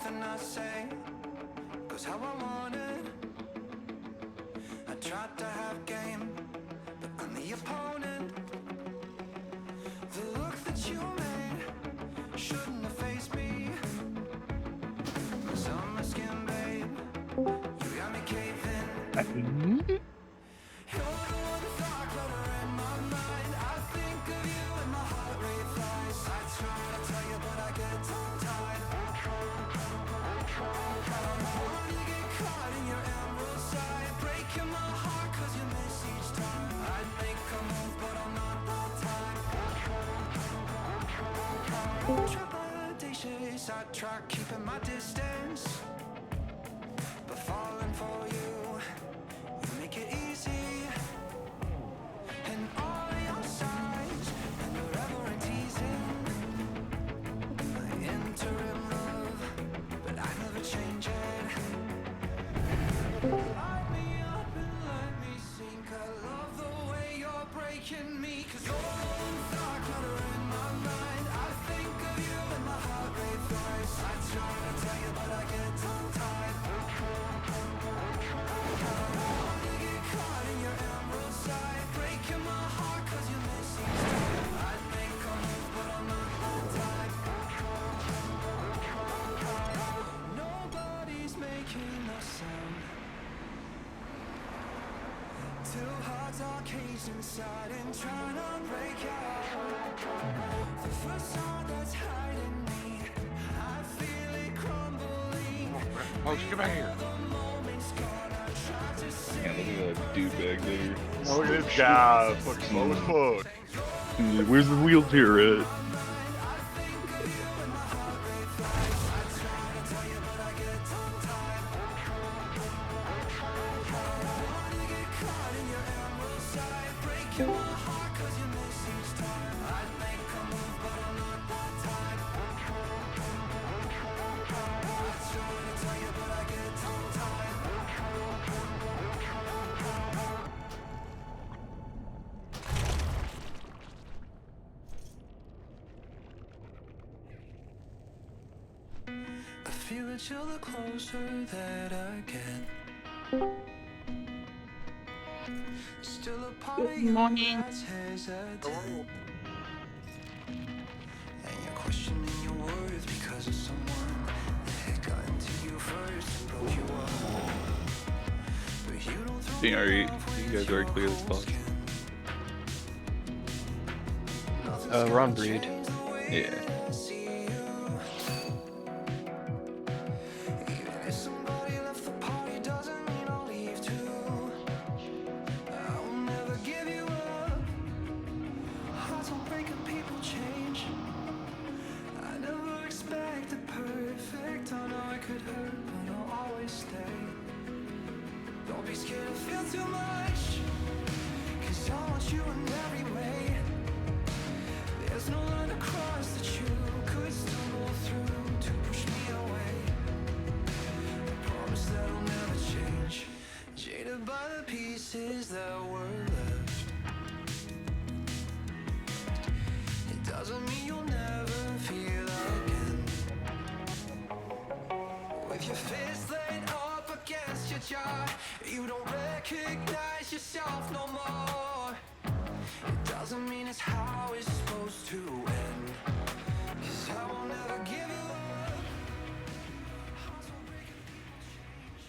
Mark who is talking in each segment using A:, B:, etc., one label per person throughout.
A: nothing I say goes how I want it. I tried to have game, but I'm the opponent. The look that you made shouldn't have faced me. My summer skin, babe, you got me caving. You're the one thought clutter in my mind. I think of you and my heart rate flies. I try to tell you, but I get tongue-tied. I don't want to get caught in your emerald side, breaking my heart cause you miss each time. I'd make a move, but I'm not that type. Trapped by the dishes, I try keeping my distance, but falling for you, you make it easy. And all your signs, and whatever I'm teasing, my interim love, but I never change it. Light me up and let me sink. I love the way you're breaking me, cause you're the one thought clutter in my mind. I think of you and my heart rate flies. I try to tell you, but I get tongue-tied. I don't wanna get caught in your emerald side, breaking my heart cause you miss each time. I'd make a move, but I'm not that type. Nobody's making a sound. Two hearts are caged inside and trying to break out. The first heart that's hiding me, I feel it crumbling.
B: Oh, get back here.
C: Man, look at that dude back there.
B: Oh, look at this guy. Fucking slow as fuck.
C: Where's the wheelchair at?
A: I feel it, you're the closer that I get. Still a part of you that's hesitant, and you're questioning your worth because of someone that got into you first and broke you up. But you don't throw
C: You guys already clear this spot?
D: We're on Breed.
C: Yeah.
A: Don't be scared to feel too much, cause I want you in every way. There's no line across that you could stumble through to push me away. I promise that I'll never change, jaded by the pieces that were left. It doesn't mean you'll never feel again. With your fist laid up against your jaw, you don't recognize yourself no more. It doesn't mean it's how it's supposed to end, cause I will never give you up. Hearts won't break and people change.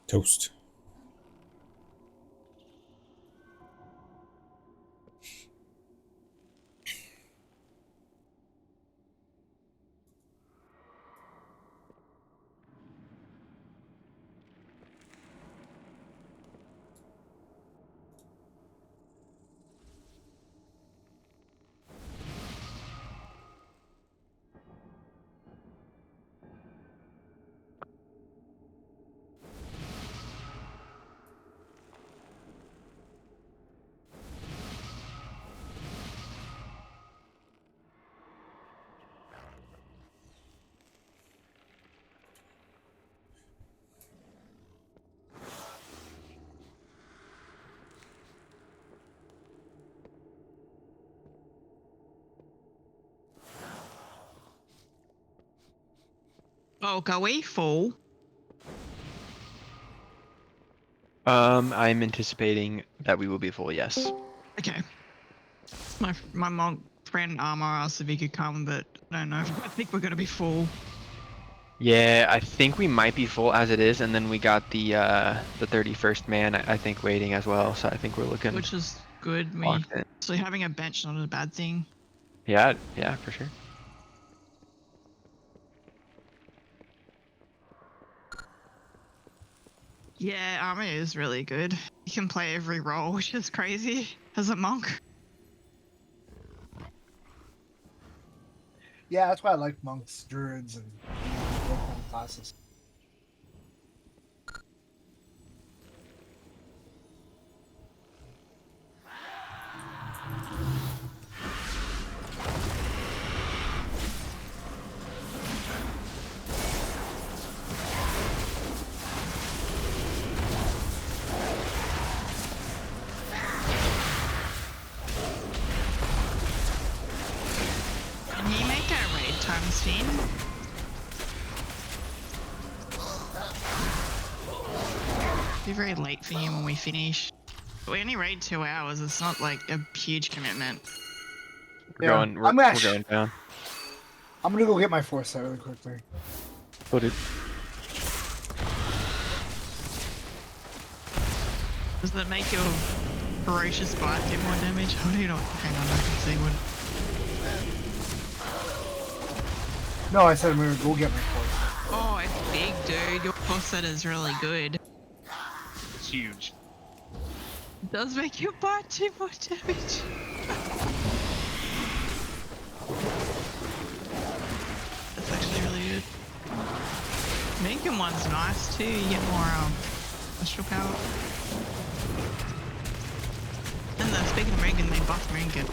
E: Toast.
F: Oh, are we full?
D: I'm anticipating that we will be full, yes.
F: Okay. My monk friend Armor asked if he could come, but I don't know. I think we're gonna be full.
D: Yeah, I think we might be full as it is, and then we got the 31st man, I think, waiting as well. So I think we're looking
F: Which is good.
D: locked in.
F: So having a bench not a bad thing.
D: Yeah, for sure.
F: Yeah, Armor is really good. You can play every role, which is crazy as a monk.
G: Yeah, that's why I like monks, druids, and those kind of classes.
F: Can you make a raid time spin? Be very late for you when we finish. We only raid 2 hours. It's not like a huge commitment.
D: We're
G: Yeah,
D: going. We're going down.
G: I'm gonna go get my foresight really quickly.
D: Oh, dude.
F: Does that make your ferocious bite do more damage? How do you not? Hang on, I can see what.
G: No, I said I'm gonna go get my foresight.
F: Oh, it's big, dude. Your corset is really good.
B: It's huge.
F: It does make your bite do more damage. That's actually really good. Megan one's nice too. You get more astral power. And then speaking of Megan, they buffed Megan.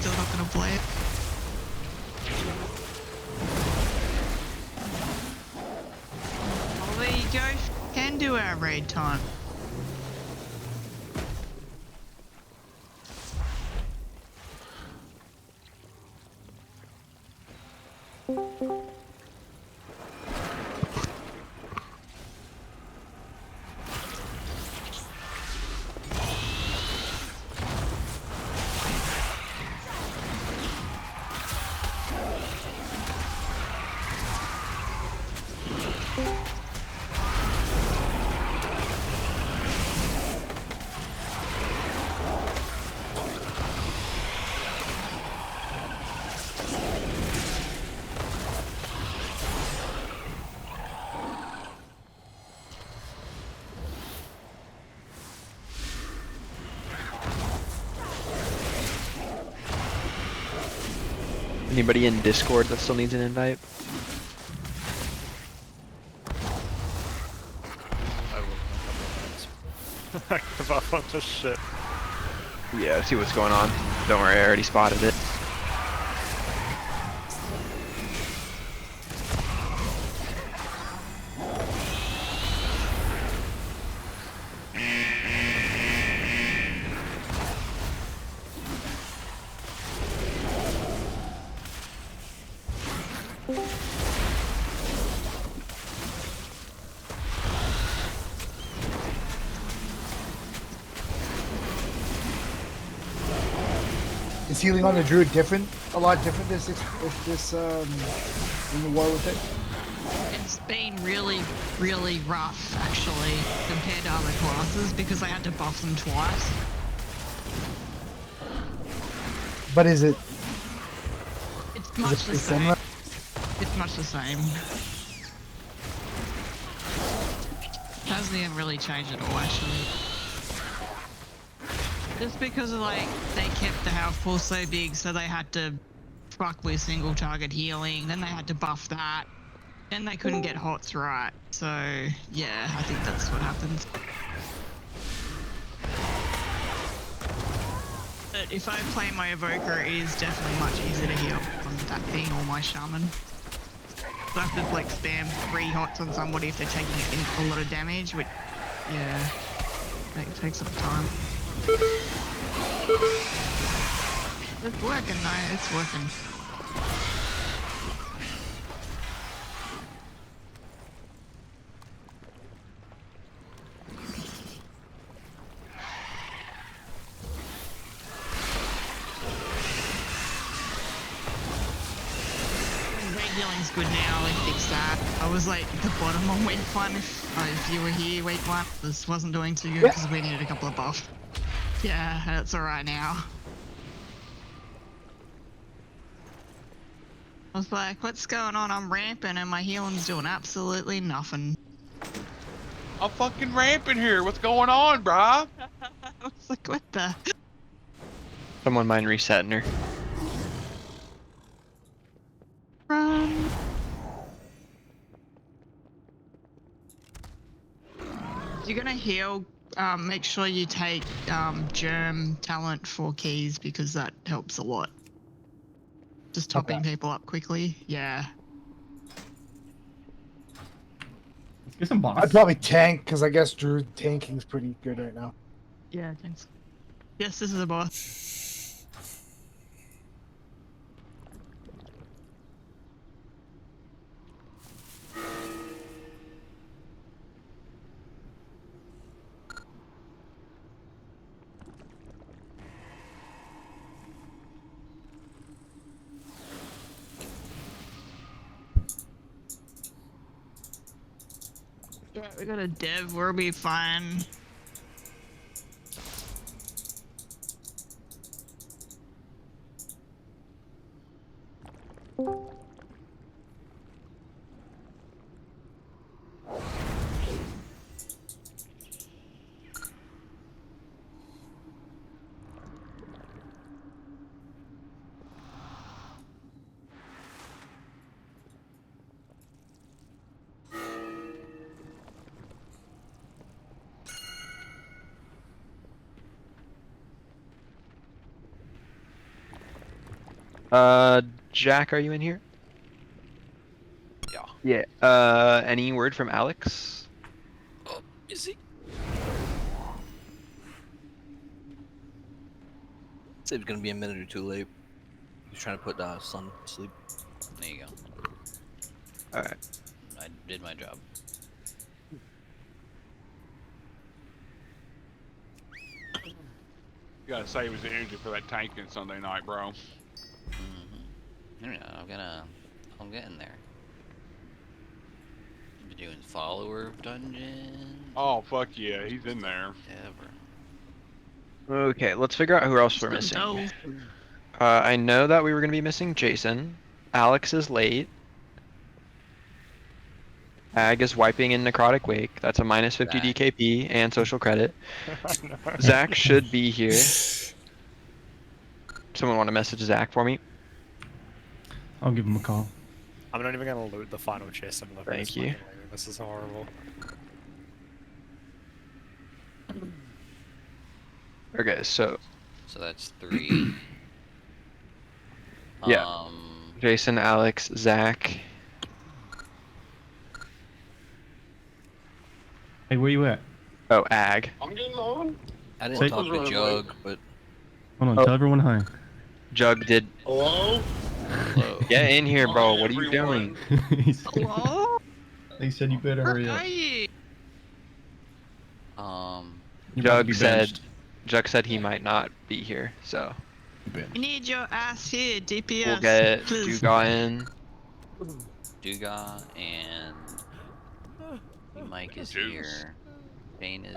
F: Still not gonna play it. Oh, there you go. Can do 2-hour raid time.
D: Anybody in Discord that still needs an invite?
E: I will in a couple of minutes. I give up on this shit.
D: Yeah, see what's going on. Don't worry, I already spotted it.
G: Is healing on the druid different? A lot different this in the war with it?
F: It's been really, really rough, actually, compared to other classes, because I had to buff them twice.
G: But is it
F: It's much the
G: pretty
F: same.
G: similar?
F: It's much the same. Hasn't even really changed at all, actually. Just because of, like, they kept the health pool so big, so they had to fuck with single target healing, then they had to buff that, and they couldn't get hots right. So, yeah, I think that's what happens. But if I play my evoker, it is definitely much easier to heal on that thing or my shaman. So I have to, like, spam 3 hots on somebody if they're taking a lot of damage, which, yeah, it takes some time. It's working though, it's working. Raid healing's good now, they fixed that. I was like at the bottom on week 1 if you were here week 1. This wasn't doing too good because we needed a couple of buffs. Yeah, that's alright now. I was like, what's going on? I'm ramping and my healing's doing absolutely nothing.
B: I'm fucking ramping here. What's going on, brah?
F: I was like, what the?
D: Someone mind resetting her.
F: Run. If you're gonna heal, make sure you take germ talent for keys because that helps a lot. Just topping people up quickly, yeah.
H: Let's get some boss.
G: I'd probably tank because I guess druid tanking's pretty good right now.
F: Yeah, thanks. Yes, this is a boss. Alright, we got a dev, we'll be fine.
D: Jack, are you in here?
E: Yeah.
D: Yeah. Any word from Alex?
I: Easy. Save's gonna be a minute or two late. He's trying to put Sun to sleep.
J: There you go.
D: Alright.
J: I did my job.
B: You gotta save his energy for that tanking Sunday night, bro.
J: No, I'm getting there. Been doing follower dungeon.
B: Oh, fuck yeah, he's in there.
J: Ever.
D: Okay, let's figure out who else we're missing.
F: No.
D: I know that we were gonna be missing Jason. Alex is late. Ag is wiping in Necrotic Wake. That's a minus 50
J: Zach.
D: DKP and social credit. Zach should be here. Someone want to message Zach for me?
H: I'll give him a call.
E: I'm not even gonna loot the final chest and look at
D: Thank
E: this
D: you.
E: fucking loot. This is horrible.
D: Okay, so
J: So that's 3.
D: Yeah. Jason, Alex, Zach.
H: Hey, where you at?
D: Oh, Ag.
B: I'm getting on.
I: I didn't
H: Say-
I: talk to Jug, but
H: Hold on,
D: Oh.
H: tell everyone hi.
D: Jug did.
B: Hello?
J: Hello.
D: Get in here, bro. What are you
B: Everyone.
D: doing?
H: He said-
F: Hello?
H: They said you better hurry
F: Where
H: up.
F: are you?
H: You're about to
D: Jug
H: be
D: said.
H: benched.
D: Jug said he might not be here, so
F: I need your ass here, DPS.
D: we'll get
F: please.
D: Duga in.
J: Duga and Mike is
B: Juice.
J: here. Bane is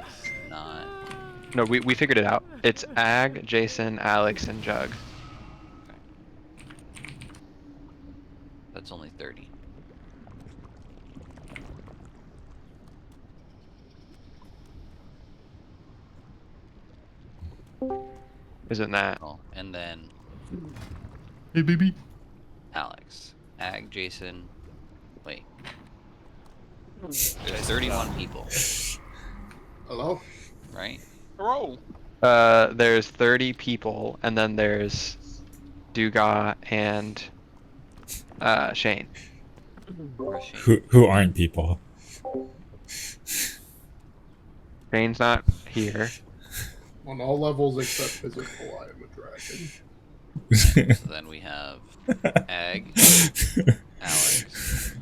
J: not.
D: No, we figured it out. It's Ag, Jason, Alex, and Jug.
J: That's only 30.
D: Isn't that?
J: Oh, and then
H: Hey, baby.
J: Alex, Ag, Jason. Wait. There's 31 people,
G: Hello?
J: right?
B: Roll.
D: There's 30 people, and then there's Duga and Shane.
J: Where's Shane?
K: Who aren't people?
D: Shane's not here.
G: On all levels except physical, I am a dragon.
J: So then we have Ag, Alex,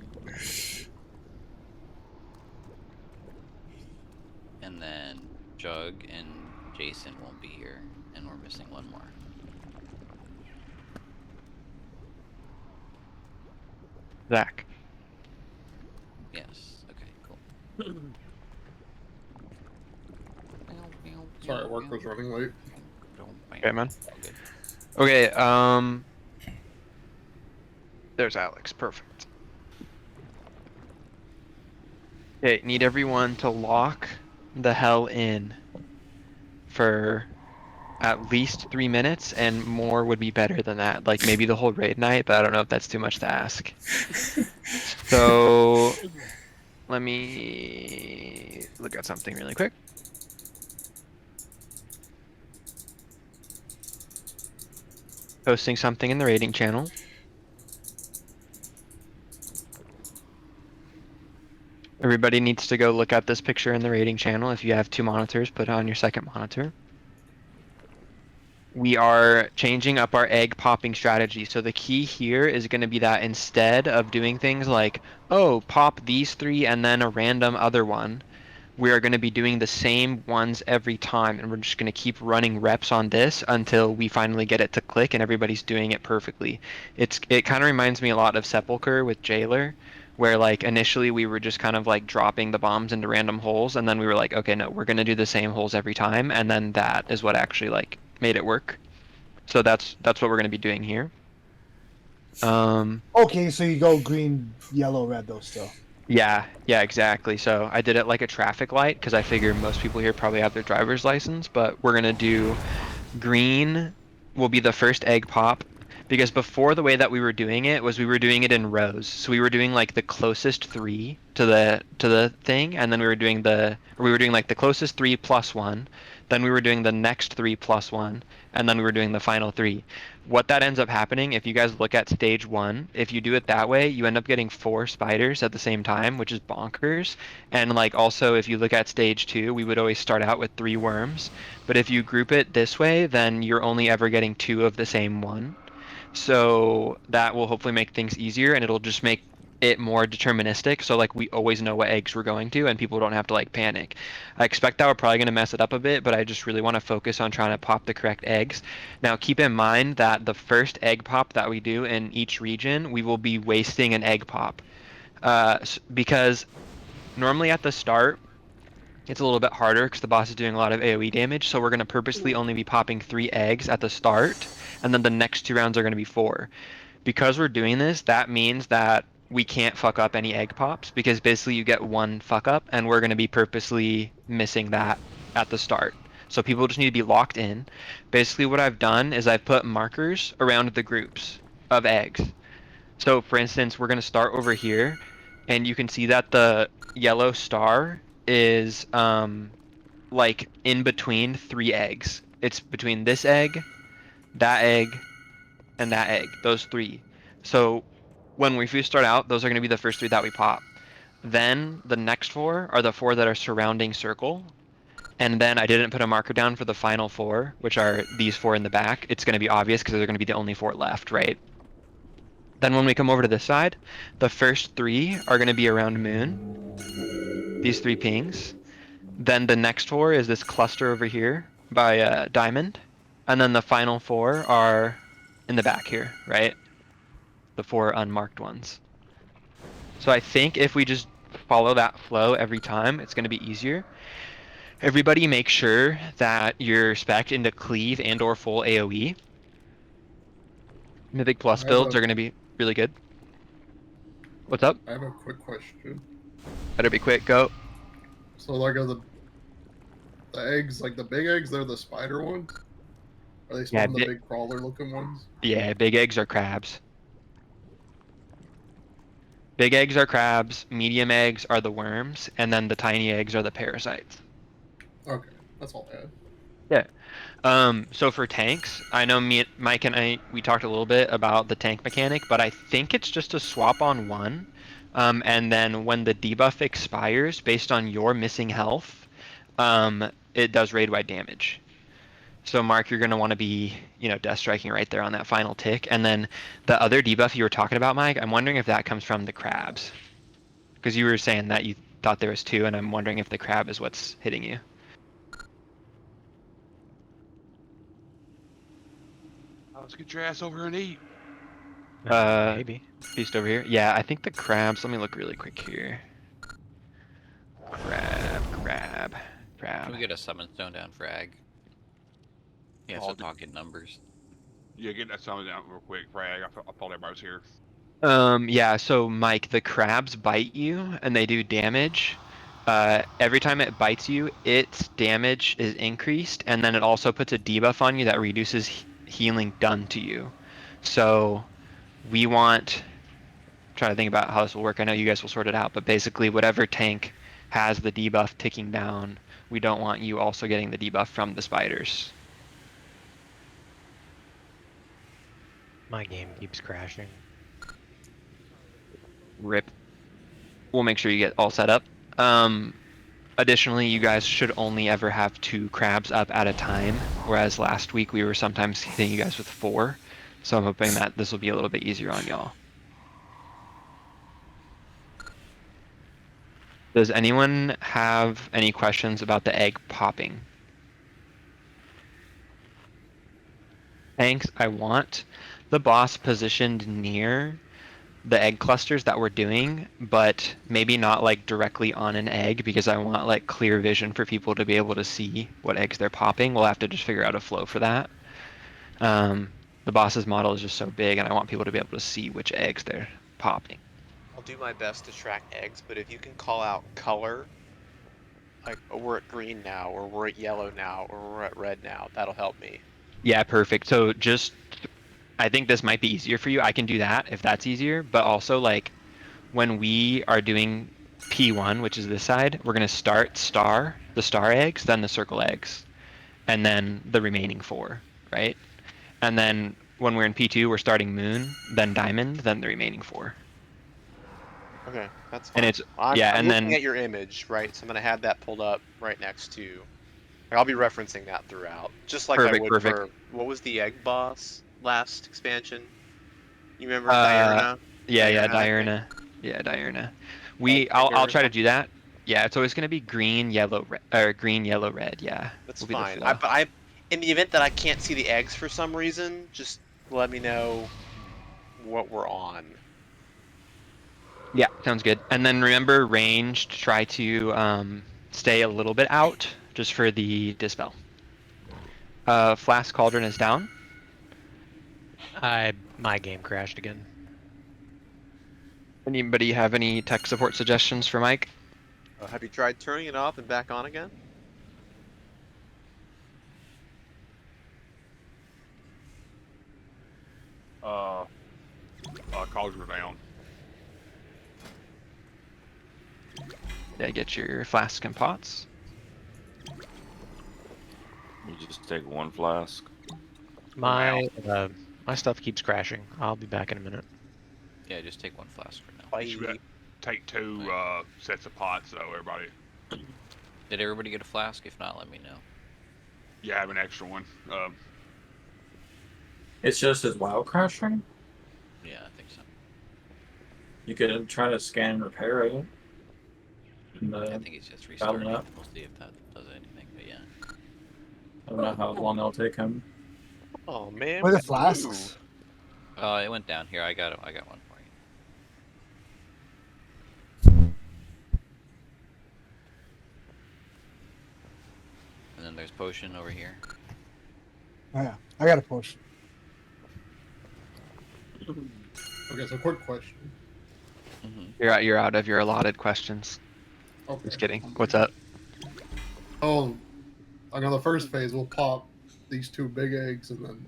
J: and then Jug and Jason won't be here, and we're missing one more.
D: Zach.
J: Yes. Okay. Cool.
G: Sorry, work was running late.
D: Okay, man.
J: All good.
D: Okay, there's Alex. Perfect. Okay, need everyone to lock the hell in for at least 3 minutes, and more would be better than that. Like maybe the whole raid night, but I don't know if that's too much to ask. So let me look at something really quick. Posting something in the rating channel. Everybody needs to go look at this picture in the rating channel. If you have 2 monitors, put it on your second monitor. We are changing up our egg popping strategy. So the key here is going to be that instead of doing things like, oh, pop these 3 and then a random other one, we are going to be doing the same ones every time, and we're just going to keep running reps on this until we finally get it to click and everybody's doing it perfectly. It kind of reminds me a lot of Sepulchre with Jailer, where like initially we were just kind of like dropping the bombs into random holes, and then we were like, okay, no, we're going to do the same holes every time, and then that is what actually like made it work. So that's what we're going to be doing here.
G: Okay, so you go green, yellow, red though still.
D: Yeah, exactly. So I did it like a traffic light because I figure most people here probably have their driver's license, but we're gonna do green will be the first egg pop. Because before, the way that we were doing it was we were doing it in rows. So we were doing like the closest 3 to the thing, and then we were doing like the closest 3 plus 1, then we were doing the next 3 plus 1, and then we were doing the final 3. What that ends up happening, if you guys look at stage 1, if you do it that way, you end up getting 4 spiders at the same time, which is bonkers. And like also, if you look at stage 2, we would always start out with 3 worms. But if you group it this way, then you're only ever getting 2 of the same one. So that will hopefully make things easier, and it'll just make it more deterministic. So like we always know what eggs we're going to, and people don't have to like panic. I expect that we're probably going to mess it up a bit, but I just really want to focus on trying to pop the correct eggs. Now keep in mind that the first egg pop that we do in each region, we will be wasting an egg pop. Because normally at the start, it's a little bit harder because the boss is doing a lot of AoE damage, so we're going to purposely only be popping 3 eggs at the start, and then the next 2 rounds are going to be 4. Because we're doing this, that means that we can't fuck up any egg pops, because basically you get 1 fuck up, and we're going to be purposely missing that at the start. So people just need to be locked in. Basically what I've done is I've put markers around the groups of eggs. So for instance, we're going to start over here, and you can see that the yellow star is like in between 3 eggs. It's between this egg, and that egg. Those 3. So when we first start out, those are going to be the first 3 that we pop. Then the next 4 are the 4 that are surrounding circle. And then I didn't put a marker down for the final 4, which are these 4 in the back. It's going to be obvious because they're going to be the only 4 left, right? Then when we come over to this side, the first 3 are going to be around moon. These 3 pings. Then the next 4 is this cluster over here by diamond. And then the final 4 are in the back here, right? The 4 unmarked ones. So I think if we just follow that flow every time, it's going to be easier. Everybody make sure that you're spec'd into cleave and or full AoE. Mythic Plus builds are going to be really good. What's up?
K: I have a quick question.
D: Better be quick, go.
K: So, like, are the eggs, like the big eggs, they're the spider ones? Are they
D: Yeah,
K: spawn the big crawler-looking ones?
D: Yeah, big eggs are crabs. Big eggs are crabs, medium eggs are the worms, and then the tiny eggs are the parasites.
K: Okay, that's all I had.
D: Yeah. So for tanks, I know Mike and we talked a little bit about the tank mechanic, but I think it's just a swap on 1. And then when the debuff expires, based on your missing health, it does raid-wide damage. So Mark, you're going to want to be, death striking right there on that final tick. And then the other debuff you were talking about, Mike, I'm wondering if that comes from the crabs. Because you were saying that you thought there was 2, and I'm wondering if the crab is what's hitting you.
B: Let's get your ass over here and eat.
D: Maybe. Feast over here. Yeah, I think the crabs, let me look really quick here. Crab.
J: Can we get a summon stone down for Ag? Yeah, so talking numbers.
B: Yeah, get that summon down real quick, Frag. I thought everybody was here.
D: Yeah, so Mike, the crabs bite you and they do damage. Every time it bites you, its damage is increased, and then it also puts a debuff on you that reduces healing done to you. So we want, trying to think about how this will work. I know you guys will sort it out, but basically whatever tank has the debuff ticking down, we don't want you also getting the debuff from the spiders.
L: My game keeps crashing.
D: Rip. We'll make sure you get all set up. Additionally, you guys should only ever have 2 crabs up at a time, whereas last week we were sometimes hitting you guys with 4. So I'm hoping that this will be a little bit easier on y'all. Does anyone have any questions about the egg popping? Thanks. I want the boss positioned near the egg clusters that we're doing, but maybe not like directly on an egg, because I want like clear vision for people to be able to see what eggs they're popping. We'll have to just figure out a flow for that. The boss's model is just so big, and I want people to be able to see which eggs they're popping.
M: I'll do my best to track eggs, but if you can call out color, like, oh, we're at green now, or we're at yellow now, or we're at red now, that'll help me.
D: Yeah, perfect. So just I think this might be easier for you. I can do that if that's easier, but also like when we are doing P1, which is this side, we're gonna start the star eggs, then the circle eggs, and then the remaining 4, right? And then when we're in P2, we're starting moon, then diamond, then the remaining 4.
M: Okay, that's
D: And
M: fine.
D: it's
M: I'm
D: yeah,
M: I'm
D: and
M: looking
D: then
M: at your image, right? So I'm gonna have that pulled up right next to. Like, I'll be referencing that throughout, just like I
D: perfect,
M: would
D: perfect.
M: for what was the egg boss last expansion? You remember
D: Uh,
M: Diurna?
D: yeah,
M: Diurna, I think.
D: Diurna. Yeah, Diurna.
M: Egg
D: I'll
M: breaker or
D: try to do
M: something.
D: that. Yeah, it's always gonna be green, yellow, red, or green, yellow, red. Yeah,
M: That's
D: will be the
M: fine.
D: flow.
M: In the event that I can't see the eggs for some reason, just let me know what we're on.
D: Yeah, sounds good. And then remember range to try to stay a little bit out just for the dispel. Flask Cauldron is down.
L: My game crashed again.
D: Anybody have any tech support suggestions for Mike?
M: Have you tried turning it off and back on again?
B: Calls were down.
D: Yeah, get your flask and pots.
C: You just take one flask.
L: My stuff keeps crashing. I'll be back in a minute.
J: Yeah, just take one flask for now.
B: You should take 2 sets of pots though, everybody.
J: Did everybody get a flask? If not, let me know.
B: You have an extra one.
N: It's just his WoW crashing?
J: Yeah, I think so.
N: You could try to scan and repair it. And,
J: I think he's just restarting.
N: up.
J: We'll see if that does anything, but yeah.
N: I don't know how long it'll take him.
M: Oh man,
G: Where
M: we
G: the
M: got
G: flasks?
J: It went down here. I got it. I got one for you. And then there's potion over here.
G: Oh, yeah, I got a potion.
K: Okay, so quick question.
D: You're out of your allotted questions.
K: Okay.
D: Just kidding. What's up?
K: Oh, like on the first phase, we'll pop these 2 big eggs and then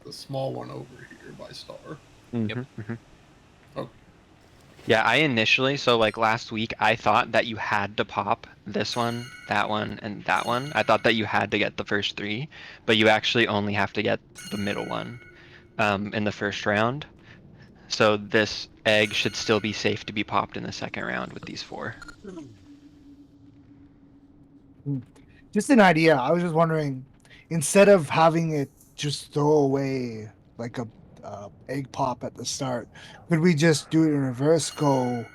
K: the small one over here by star. Oh.
D: Yeah, I initially, so like last week, I thought that you had to pop this one, and that one. I thought that you had to get the first 3, but you actually only have to get the middle one in the first round. So this egg should still be safe to be popped in the second round with these 4.
G: Just an idea. I was just wondering, instead of having it just throw away like a egg pop at the start, could we just do it in reverse? Go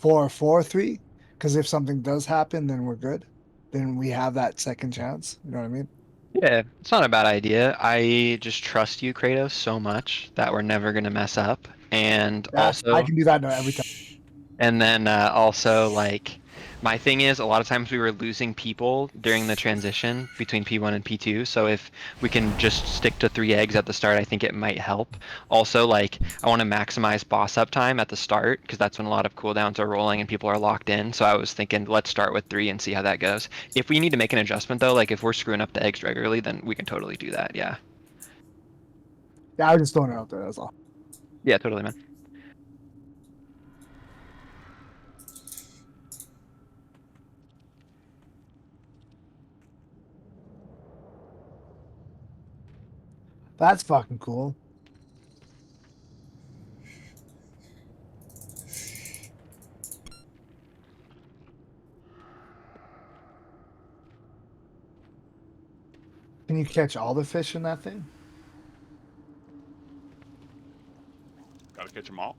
G: 4-4-3? Because if something does happen, then we're good. Then we have that second chance. You know what I mean?
D: Yeah, it's not a bad idea. I just trust you, Kratos, so much that we're never gonna mess up. And
G: I
D: also,
G: can do that every time.
D: and then also like my thing is a lot of times we were losing people during the transition between P1 and P2. So if we can just stick to 3 eggs at the start, I think it might help. Also, like I want to maximize boss uptime at the start because that's when a lot of cooldowns are rolling and people are locked in. So I was thinking let's start with 3 and see how that goes. If we need to make an adjustment though, like if we're screwing up the eggs regularly, then we can totally do that. Yeah.
G: Yeah, I was just throwing it out there. That's all.
D: Yeah, totally, man.
G: That's fucking cool. Can you catch all the fish in that thing?
B: Gotta catch them all.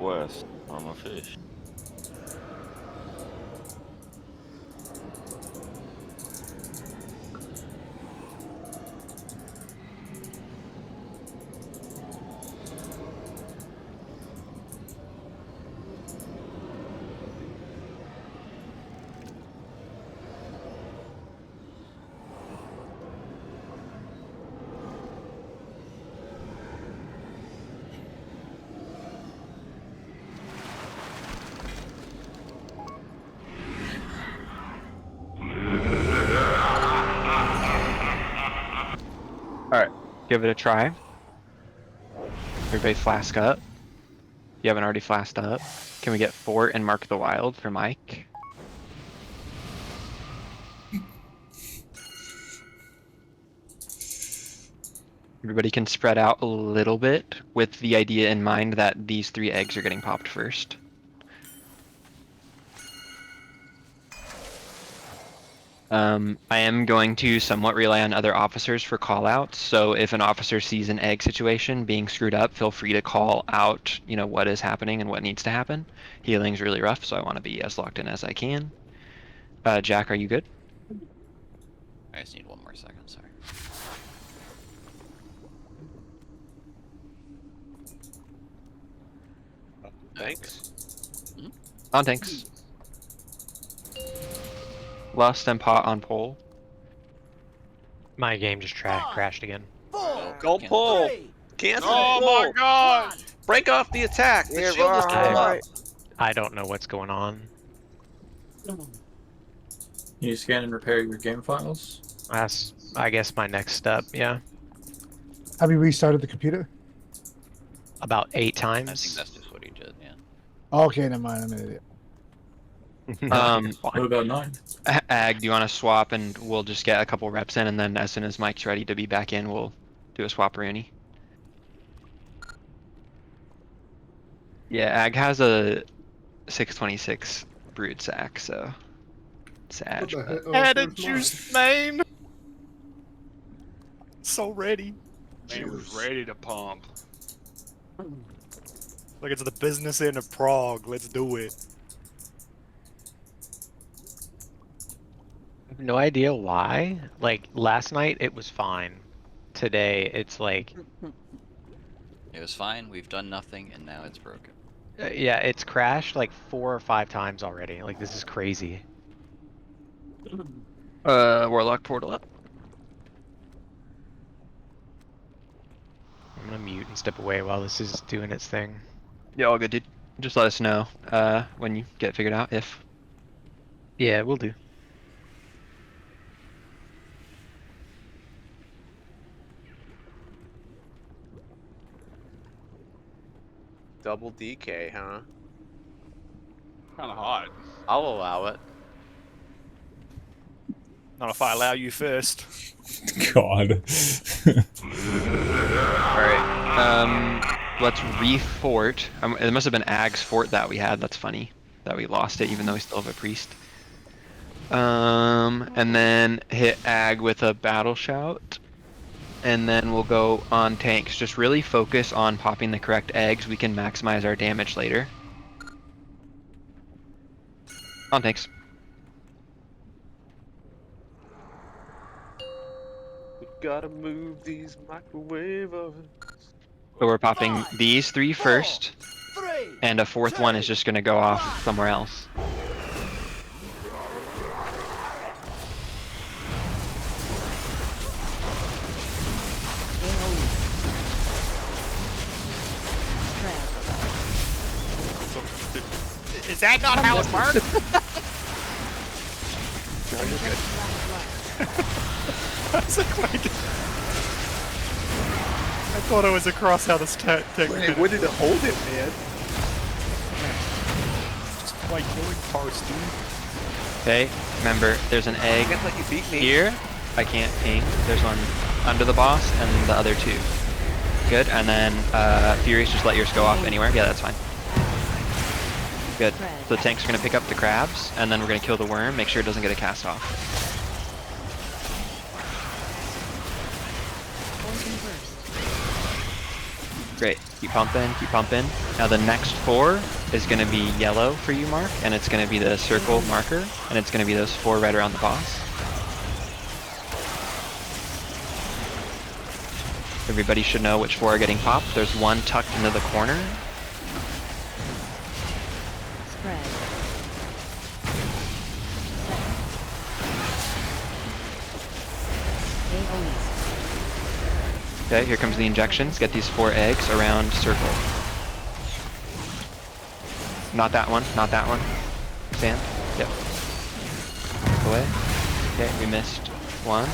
C: quest on a fish.
D: Alright, give it a try. Everybody flask up. You haven't already flasked up. Can we get Fort and Mark the Wild for Mike? Everybody can spread out a little bit with the idea in mind that these 3 eggs are getting popped first. I am going to somewhat rely on other officers for callouts, so if an officer sees an egg situation being screwed up, feel free to call out, you know, what is happening and what needs to happen. Healing's really rough, so I want to be as locked in as I can. Jack, are you good?
J: I just need 1 more second, sorry.
M: Thanks.
D: On tanks. Lust and pot on pole.
L: My game just crashed again.
M: Don't pull. Cancel.
B: Oh my god!
M: Break off the attack. The
N: Yeah,
M: shield is still up.
L: I don't know what's going on.
N: You scan and repair your game files.
L: That's, I guess, my next step. Yeah,
G: Have you restarted the computer?
L: about 8
J: I think
L: times.
J: that's just what he did, yeah.
G: Okay, never mind. I'm an idiot.
N: What about 9?
D: Ag, do you want to swap and we'll just get a couple reps in, and then as soon as Mike's ready to be back in, we'll do a swap Rooney. Yeah, Ag has a 626 brood sack, so sad.
K: What the heck? Oh,
E: Had a
K: where's mine?
E: juice main. So ready.
B: Man was ready to pump.
E: Look, it's the business end of prog. Let's do it.
L: I have no idea why. Like last night it was fine. Today it's like
J: It was fine, we've done nothing, and now it's broken.
L: yeah, it's crashed like 4 or 5 times already. Like this is crazy.
D: Warlock portal up.
L: I'm gonna mute and step away while this is doing its thing.
D: Yeah, all good, dude. Just let us know when you get it figured out, if.
L: Yeah, we'll do.
M: Double DK, huh?
B: Kinda hot.
M: I'll allow it.
E: Not if I allow you first.
H: God.
D: Alright, let's re-fort. It must have been Ag's fort that we had. That's funny that we lost it, even though we still have a priest. And then hit Ag with a battle shout. And then we'll go on tanks. Just really focus on popping the correct eggs. We can maximize our damage later. On tanks.
M: We gotta move these microwave ovens.
D: So we're popping these 3 first. And a 4th one is just gonna go off somewhere else.
E: Is that not how it works?
M: No, you're good.
E: I thought it was across how this tech.
M: Wait, when did it hold it, man?
E: Just like killing parts, dude.
D: Okay, remember, there's an egg
M: That's like you beat me.
D: here. I can't ping. There's one under the boss and the other 2. Good, and then Furious, just let yours go off anywhere. Yeah, that's fine. Good. So the tanks are gonna pick up the crabs, and then we're gonna kill the worm, make sure it doesn't get a cast off. Great. Keep pumping, keep pumping. Now the next 4 is going to be yellow for you, Mark, and it's going to be the circle marker, and it's going to be those 4 right around the boss. Everybody should know which 4 are getting popped. There's one tucked into the corner.
O: Spread.
D: Okay, here comes the injections. Get these 4 eggs around circle. Not that one, not that one. Sand. Yep. Away. Okay, we missed 1.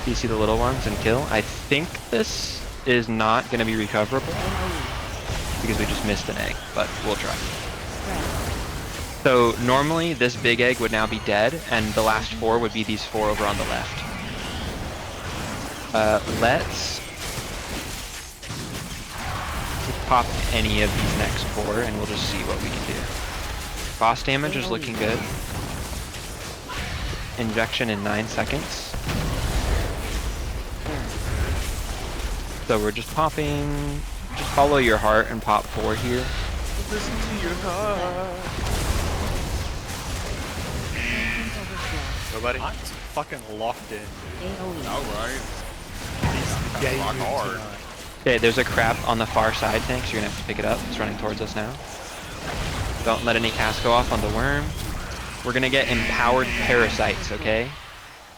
D: You see the little ones and kill. I think this is not going to be recoverable because we just missed an egg, but we'll try. So normally this big egg would now be dead, and the last 4 would be these 4 over on the left. Let's pop any of these next 4 and we'll just see what we can do. Boss damage is looking good. Injection in 9 seconds. So we're just popping, just follow your heart and pop 4 here.
E: Listen to your heart.
M: Nobody?
E: I'm fucking locked in.
B: Alright.
E: Gay
B: Rock hard.
D: Okay, there's a crab on the far side tank, so you're gonna have to pick it up. It's running towards us now. Don't let any cast go off on the worm. We're gonna get empowered parasites, okay?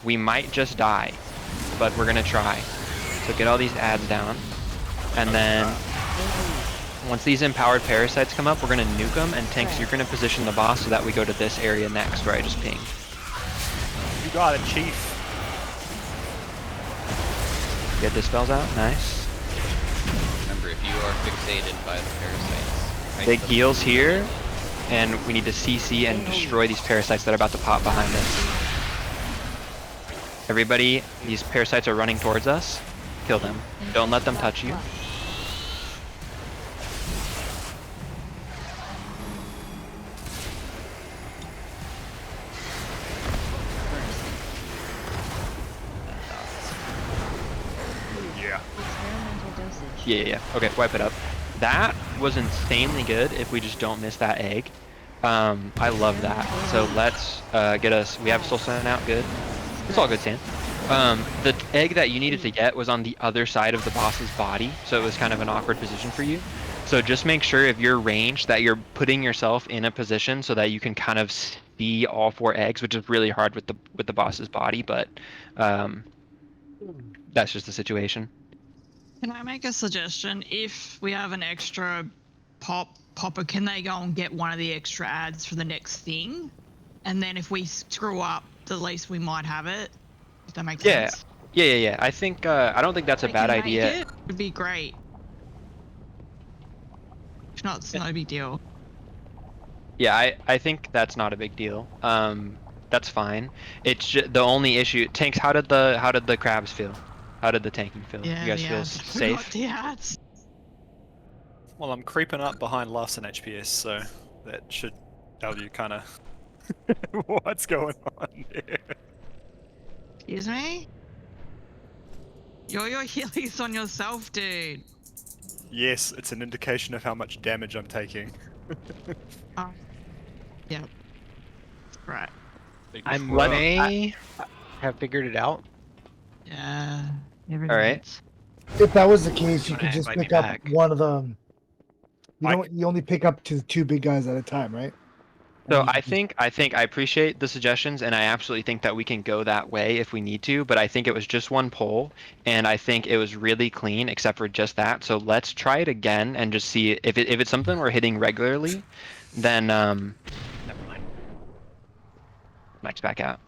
D: We might just die, but we're gonna try. So get all these ads down, and then once these empowered parasites come up, we're gonna nuke them, and Tanks, you're gonna position the boss so that we go to this area next where I just pinged.
E: You got it, Chief.
D: Get dispels out, nice.
J: Remember, if you are fixated by the parasites,
D: Big heals here, and we need to CC and destroy these parasites that are about to pop behind us. Everybody, these parasites are running towards us. Kill them. Don't let them touch you.
E: Yeah.
D: Yeah. Okay, wipe it up. That was insanely good if we just don't miss that egg. I love that. So let's get us, we have Soul Sand out, good. It's all good, Sam. The egg that you needed to get was on the other side of the boss's body, so it was kind of an awkward position for you. So just make sure if you're ranged that you're putting yourself in a position so that you can kind of see all 4 eggs, which is really hard with the boss's body, but that's just the situation.
F: Can I make a suggestion? If we have an extra popper, can they go and get one of the extra ads for the next thing? And then if we screw up, at least we might have it. If that makes sense.
D: Yeah. I think I don't think that's a bad idea.
F: It would be great. If not, it's no big deal.
D: Yeah, I think that's not a big deal. That's fine. It's just the only issue. Tanks, how did the crabs feel? How did the tanking feel?
F: Yeah,
D: you guys feel safe?
F: The ads.
E: Well, I'm creeping up behind Larson HPS, so that should tell you kind of what's going on here.
F: Excuse me? Your healing on yourself, dude.
E: Yes, it's an indication of how much damage I'm taking.
F: Yeah. Right.
L: I'm may have figured it out.
F: Yeah.
D: All right.
G: If that was the case, you could
L: Wanna
G: just
L: invite me
G: pick up
L: back?
G: one of them. You only pick up to 2 big guys at a time, right?
D: So I think I appreciate the suggestions, and I absolutely think that we can go that way if we need to. But I think it was just one poll, and I think it was really clean, except for just that. So let's try it again and just see if it's something we're hitting regularly, then never mind. Mike's back out.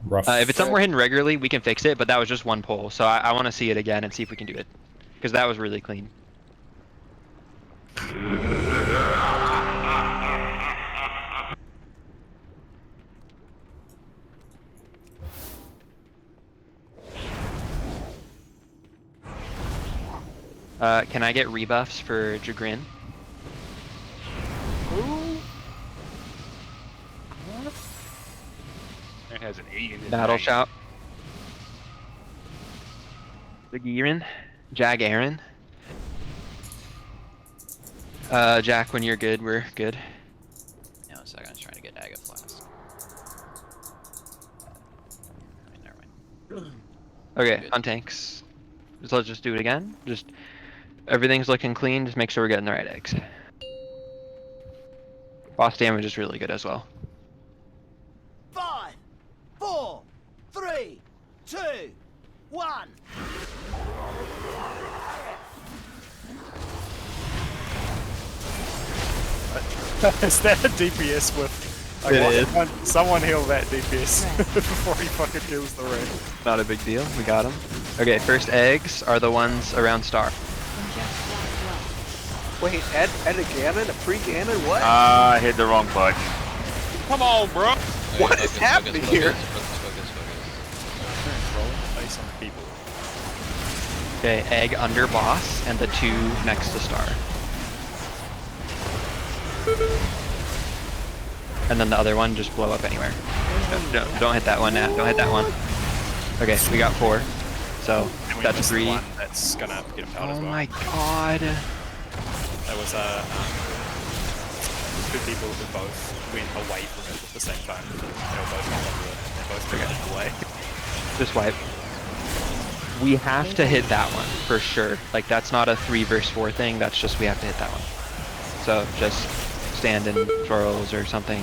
P: Rough.
D: If it's something we're hitting regularly, we can fix it. But that was just one poll, so I want to see it again and see if we can do it, because that was really clean. Can I get rebuffs for Jagrin?
B: It has an 8 in his
D: Battle
B: name.
D: shout. Jagrin. Jag Aaron. Jack, when you're good, we're good.
J: Yeah, one second. I was trying to get Aga Flask. Alright, never mind.
D: Okay,
J: Good.
D: on tanks. So let's just do it again. Just everything's looking clean. Just make sure we're getting the right eggs. Boss damage is really good as well.
A: 5, 4, 3, 2, 1.
E: Is that a DPS with?
D: It is.
E: Someone heal that DPS before he fucking kills the red.
D: Not a big deal. We got him. Okay, first eggs are the ones around star.
M: Wait, add a Ganon, a pre-Ganon, what?
C: I hit the wrong button.
B: Come on, bro.
M: What is happening here?
E: Face on the people.
D: Okay, egg under boss and the 2 next to star. And then the other one just blow up anywhere. No, don't hit that one, Nat. Don't hit that one. Okay, we got 4. So
E: And we
D: that's
E: missed
D: 3.
E: one that's gonna have to get him out as
D: Oh
E: well.
D: my god.
E: There was 2 people who both went away from it at the same time. They were both on top of it. They both got away.
D: Just wipe. We have to hit that one for sure. Like that's not a 3 versus 4 thing. That's just we have to hit that one. So just stand in twirls or something.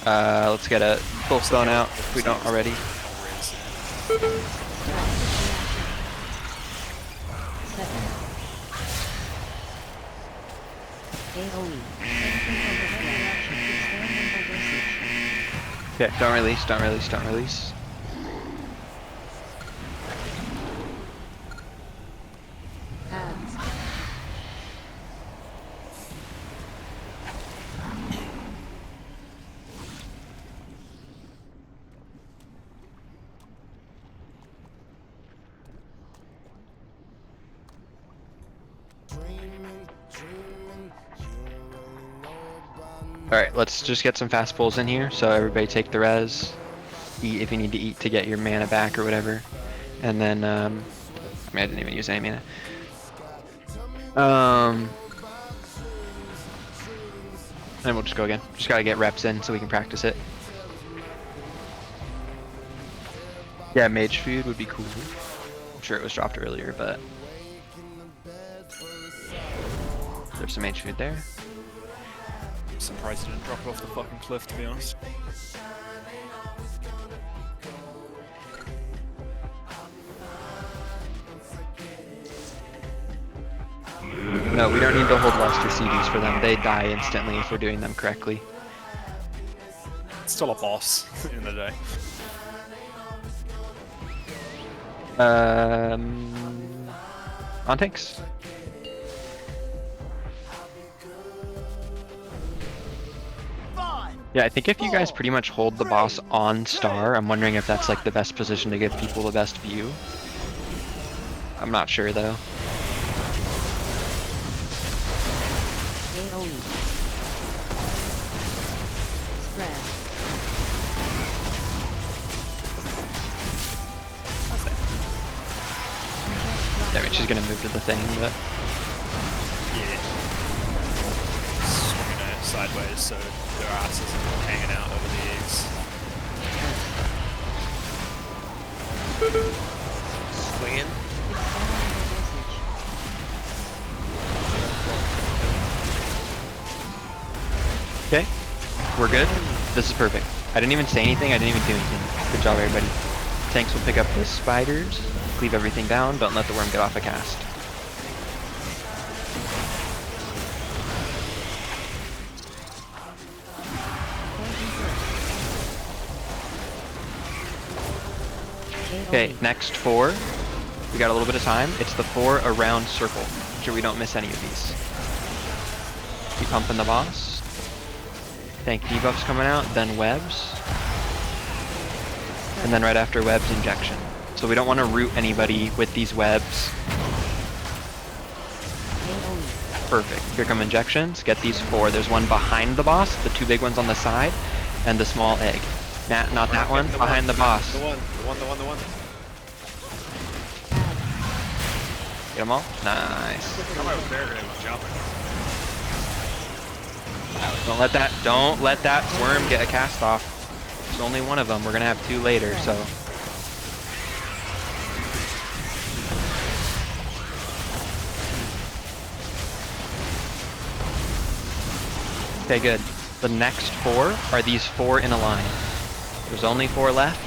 D: Let's get a full stone out if we don't already. Okay, don't release, don't release, don't release. Alright, let's just get some fast pulls in here. So everybody take the res. Eat if you need to eat to get your mana back or whatever. And then, I mean, I didn't even use any mana. And we'll just go again. Just gotta get reps in so we can practice it. Yeah, mage food would be cool. I'm sure it was dropped earlier, but there's some mage food there.
E: I'm surprised it didn't drop off the fucking cliff, to be honest.
D: No, we don't need to hold Luster CDs for them. They die instantly if we're doing them correctly.
E: It's still a boss in the day.
D: On tanks. Yeah, I think if you guys pretty much hold the boss on star, I'm wondering if that's like the best position to give people the best view. I'm not sure though. I mean, she's gonna move to the thing, but
E: Yeah. Swinging it sideways so their ass isn't hanging out over the eggs.
M: Swinging.
D: okay, we're good. This is perfect. I didn't even say anything. I didn't even do anything. Good job, everybody. Tanks will pick up the spiders. Leave everything down. Don't let the worm get off a cast. Okay, next 4. We got a little bit of time. It's the 4 around circle. Make sure we don't miss any of these. Keep pumping the boss. Tank debuffs coming out, then webs. And then right after webs, injection. So we don't want to root anybody with these webs. Perfect. Here come injections. Get these 4. There's one behind the boss, the 2 big ones on the side, and the small egg. Not that one, behind the boss.
M: The one.
D: Get them all? Nice.
E: I'm over there and it was jumping.
D: Don't let that worm get a cast off. There's only one of them. We're gonna have two later, so. Okay, good. The next 4 are these 4 in a line. There's only 4 left.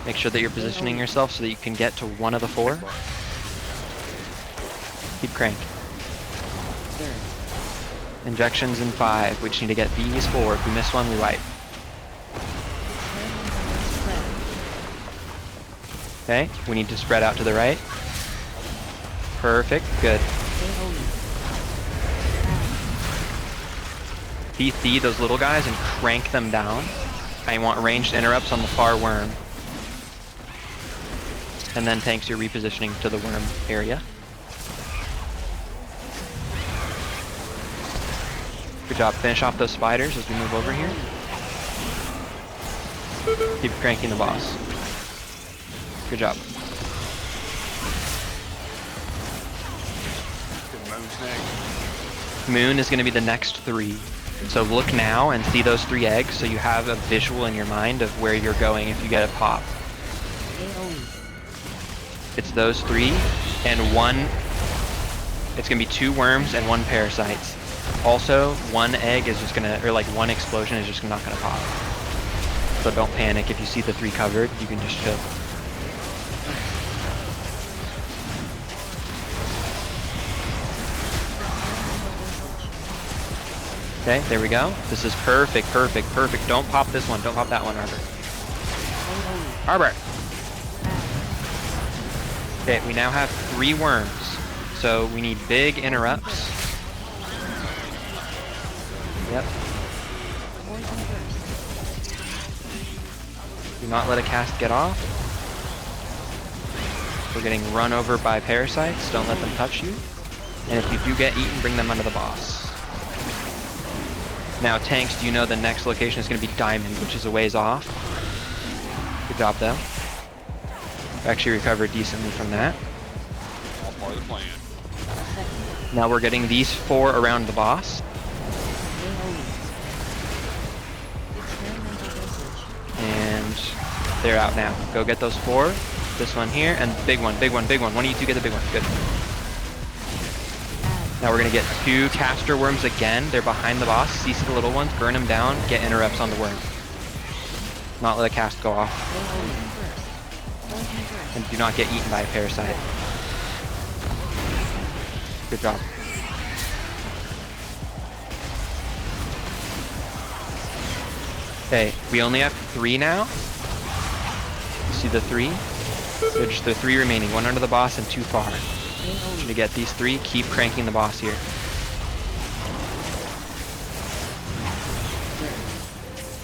D: Make sure that you're positioning yourself so that you can get to one of the 4. Keep crank. Injections in 5. We just need to get these 4. If we miss one, we wipe. Okay, we need to spread out to the right. Perfect, good. PC those little guys and crank them down. I want ranged interrupts on the far worm. And then tanks you're repositioning to the worm area. Good job. Finish off those spiders as we move over here. Keep cranking the boss. Good job. Moon is going to be the next 3. So look now and see those 3 eggs so you have a visual in your mind of where you're going if you get a pop. It's those 3 and 1. It's going to be 2 worms and 1 parasites. Also, 1 egg is just going to, or like 1 explosion is just not going to pop. So don't panic. If you see the 3 covered, you can just chill. Okay, there we go. This is perfect, perfect, perfect. Don't pop this one. Don't pop that one, Arbor. Arbor! Okay, we now have 3 worms. So we need big interrupts. Yep. Do not let a cast get off. We're getting run over by parasites. Don't let them touch you. And if you do get eaten, bring them under the boss. Now, tanks, do you know the next location is going to be Diamond, which is a ways off? Good job, though. Actually recovered decently from that.
B: All part of the plan.
D: Now we're getting these 4 around the boss. And they're out now. Go get those 4. This one here, and big one, big one, big one. One of you 2 get the big one. Good. Now we're going to get 2 caster worms again. They're behind the boss. CC the little ones, burn them down, get interrupts on the worm. Not let a cast go off. And do not get eaten by a parasite. Good job. Okay, we only have 3 now. You see the 3? There's just the 3 remaining. 1 under the boss and 2 far. To get these 3, keep cranking the boss here.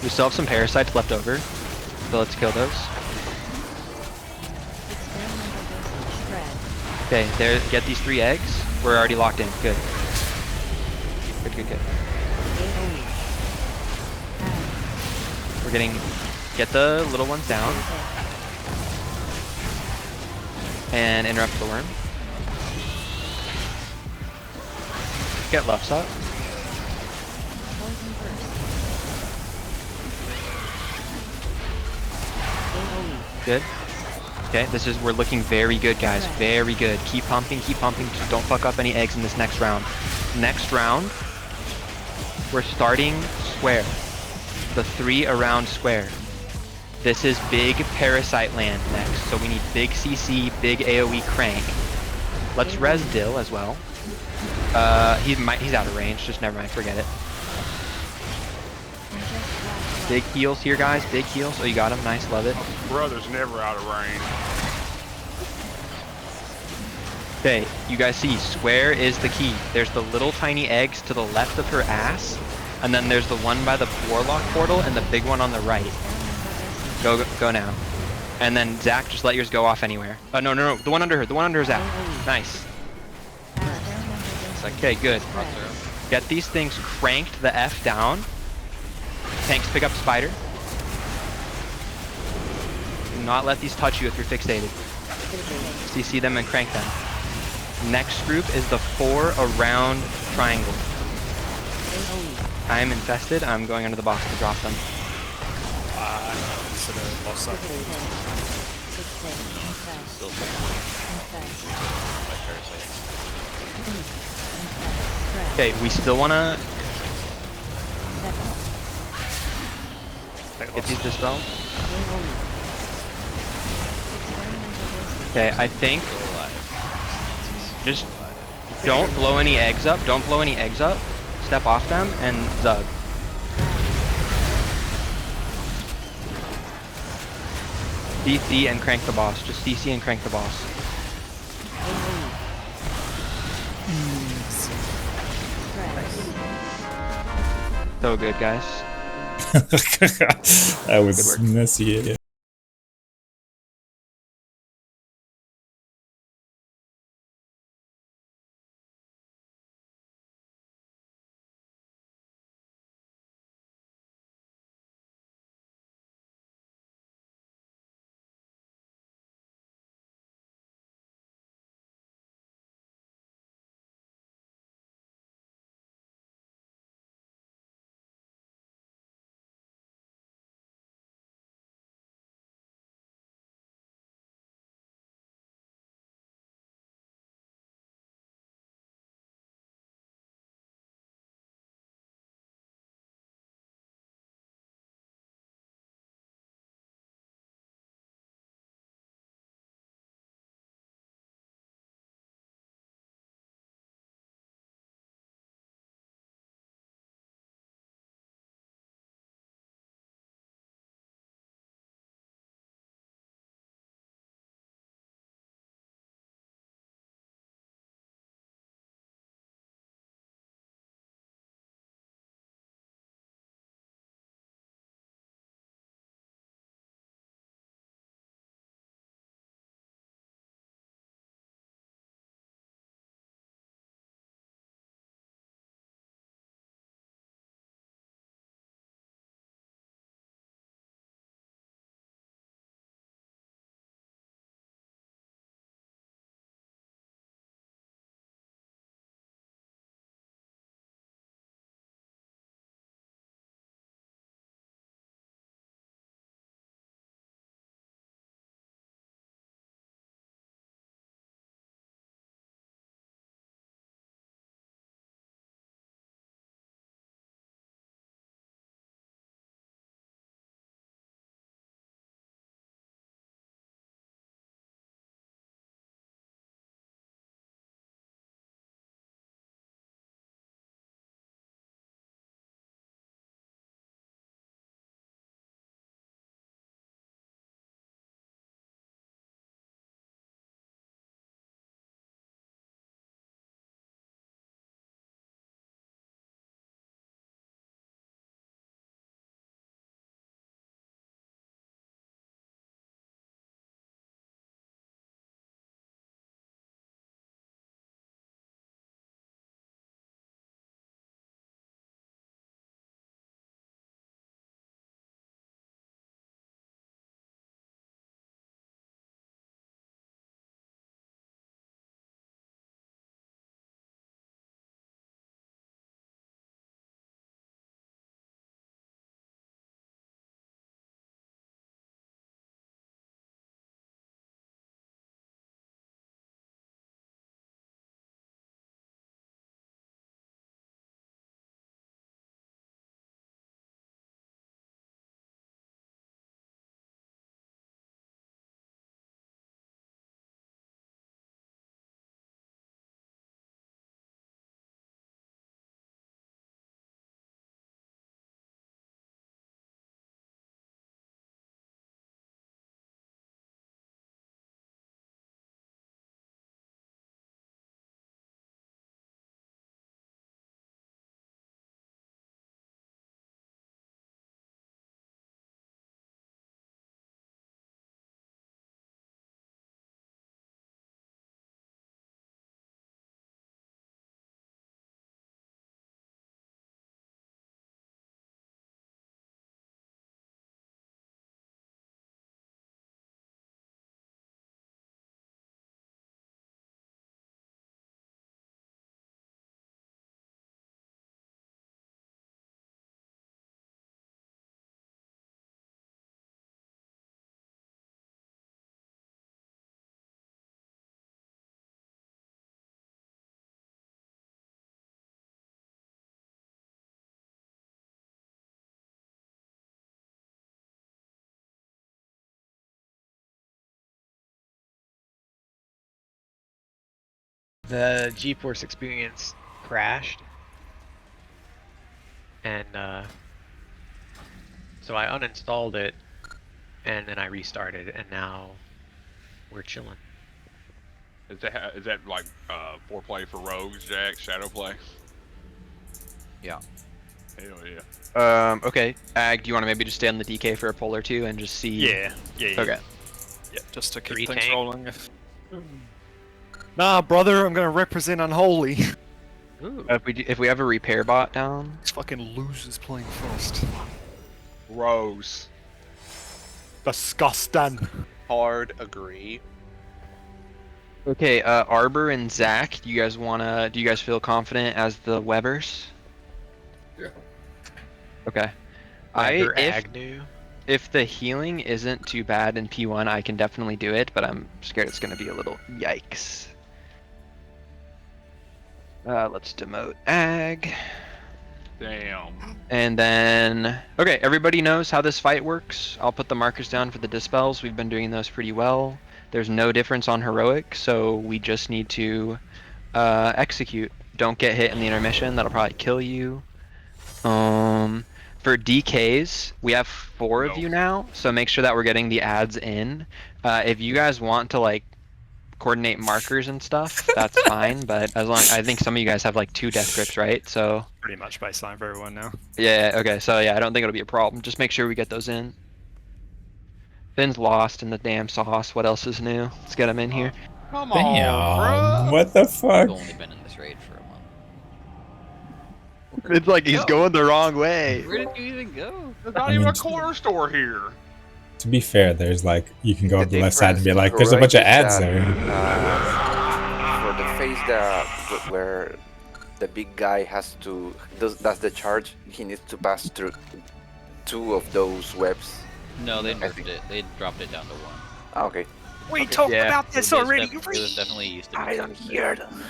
D: We still have some parasites left over, so let's kill those. Okay, there. Get these 3 eggs. We're already locked in. Good. Good, good, good. We're getting. Get the little ones down. And interrupt the worm. Get lefts up. Good. Okay, we're looking very good, guys. Very good. Keep pumping, keep pumping. Just don't fuck up any eggs in this next round. Next round, we're starting square. The 3 around square. This is big parasite land next, so we need big CC, big AoE crank. Let's res Dill as well. He's out of range, just never mind, forget it. Big heals here, guys, big heals. Oh, you got him, nice, love it.
B: Brother's never out of range.
D: Okay, you guys see, square is the key. There's the little tiny eggs to the left of her ass, and then there's the one by the warlock portal and the big one on the right. Go now. And then Zach, just let yours go off anywhere. Oh, no, the one under her, Zach. Nice. Okay, good. Get these things cranked the F down. Tanks pick up spider. Do not let these touch you if you're fixated. CC them and crank them. Next group is the 4 around triangle. I am infested. I'm going under the box to drop them.
E: I consider lost that.
J: Still my parasites.
D: Okay, we still wanna get these dispelled. Okay, I think just don't blow any eggs up. Don't blow any eggs up. Step off them and Zug. DC and crank the boss. Just DC and crank the boss. So good, guys.
O: That was messy.
L: The GeForce Experience crashed, and so I uninstalled it, and then I restarted, and now we're chilling.
B: Is that like foreplay for rogues, Jack? Shadow play?
I: Yeah.
B: Hell yeah.
D: Okay. Ag, do you want to maybe just stay on the DK for a pull or two and just see?
E: Yeah.
D: Okay.
E: Yeah, just to keep
L: Three
E: things
L: tank.
E: rolling. Nah, brother, I'm gonna represent Unholy.
L: Ooh.
D: If we have a repair bot down.
E: These fucking losers playing Frost.
B: Rose.
E: Disgusting.
M: Hard agree.
D: Okay, Arbor and Zach, do you guys feel confident as the Webbers?
K: Yeah.
D: Okay.
L: Weber Agnew.
D: If the healing isn't too bad in P1, I can definitely do it, but I'm scared it's gonna be a little yikes. Let's demote Ag.
B: Damn.
D: And then, okay, everybody knows how this fight works. I'll put the markers down for the dispels. We've been doing those pretty well. There's no difference on heroic, so we just need to execute. Don't get hit in the intermission. That'll probably kill you. For DKs, we have 4 of you now, so make sure that we're getting the ads in. If you guys want to like coordinate markers and stuff, that's fine. But I think some of you guys have like 2 death grips, right? So
E: Pretty much baseline for everyone now.
D: yeah, okay. So yeah, I don't think it'll be a problem. Just make sure we get those in. Finn's lost in the damn sauce. What else is new? Let's get him in here.
B: Come
O: Damn,
B: on, bro.
O: what the fuck?
J: I've only been in this raid for a month.
D: It's like he's going the wrong way.
J: Where did you even go?
B: There's not even a corner store here.
O: To be fair, there's like, you can go up the left side and be like, there's a bunch of ads there.
P: For the phase where the big guy has to does the charge, he needs to pass through 2 of those webs.
J: No, they nerfed it. They dropped it down to 1.
P: Oh, okay.
E: We talked about this already.
J: It was definitely used to be.
P: I don't hear them.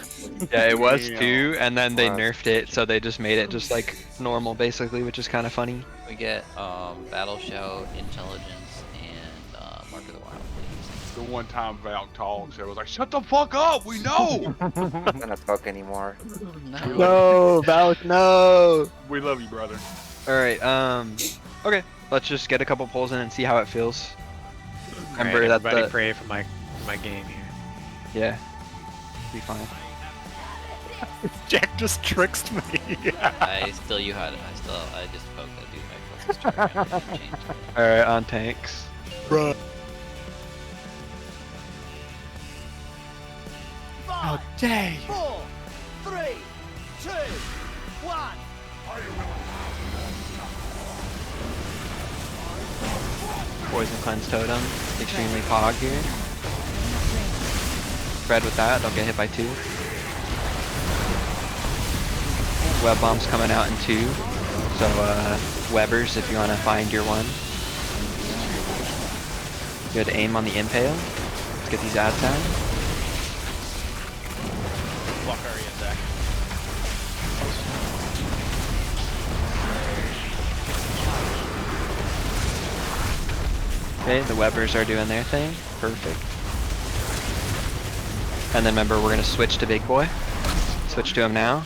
D: Yeah, it was 2, and then they nerfed it, so they just made it just like normal, basically, which is kind of funny.
J: We get Battle Shout, Intelligence, and Mark of the Wild, please.
B: The one time Val talks, I was like, shut the fuck up, we know!
P: I'm not gonna talk anymore.
D: No, Valak, no!
B: We love you, brother.
D: Alright, okay. Let's just get a couple pulls in and see how it feels. Remember
L: Right,
D: that
L: everybody pray for my game here.
D: Yeah. Be fine.
E: Jack just tricked me.
J: I just poked that dude my focus target and changed it.
D: Alright, on tanks.
E: Bruh. Oh, dang.
A: 4, 3, 2, 1.
D: Poison Cleanse Totem. Extremely pog here. Spread with that, don't get hit by 2. Web bomb's coming out in 2. So, Webbers, if you want to find your one. Good aim on the impale. Let's get these ads out.
E: Block area, Zach.
D: Okay, the Webbers are doing their thing. Perfect. And then remember, we're going to switch to Big Boy. Switch to him now.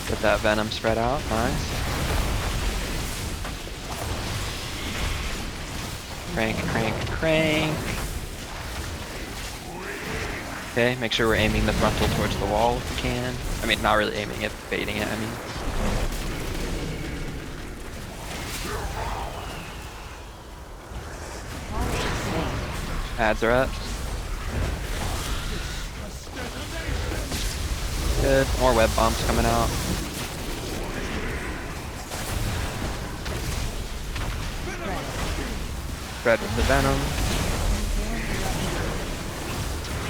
D: Get that Venom spread out. Nice. Crank, crank, crank. Okay, make sure we're aiming the frontal towards the wall if we can. I mean, not really aiming it, baiting it, I mean. Ads are up. Good. More web bombs coming out. Spread with the venom.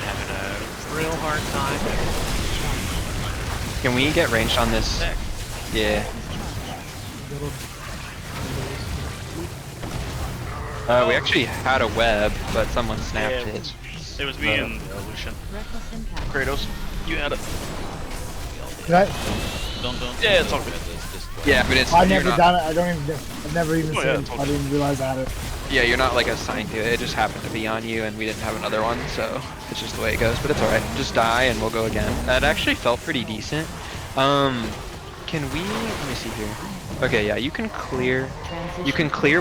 L: Having a real hard time.
D: Can we get ranged on this? Yeah. We actually had a web, but someone snapped it.
E: It was me and Lucian. Kratos, you had it.
G: Did I?
J: Don't.
E: Yeah, it's all good.
D: Yeah, but it's.
G: I've
D: you're
G: never
D: not-
G: done it. I've never even
E: Oh,
G: seen
E: yeah,
G: it.
E: it's all
G: I didn't realize I had it.
D: Yeah, you're not like assigned to it. It just happened to be on you, and we didn't have another one, so it's just the way it goes. But it's all right. Just die, and we'll go again. That actually felt pretty decent. Can we? Let me see here. Okay, yeah, you can clear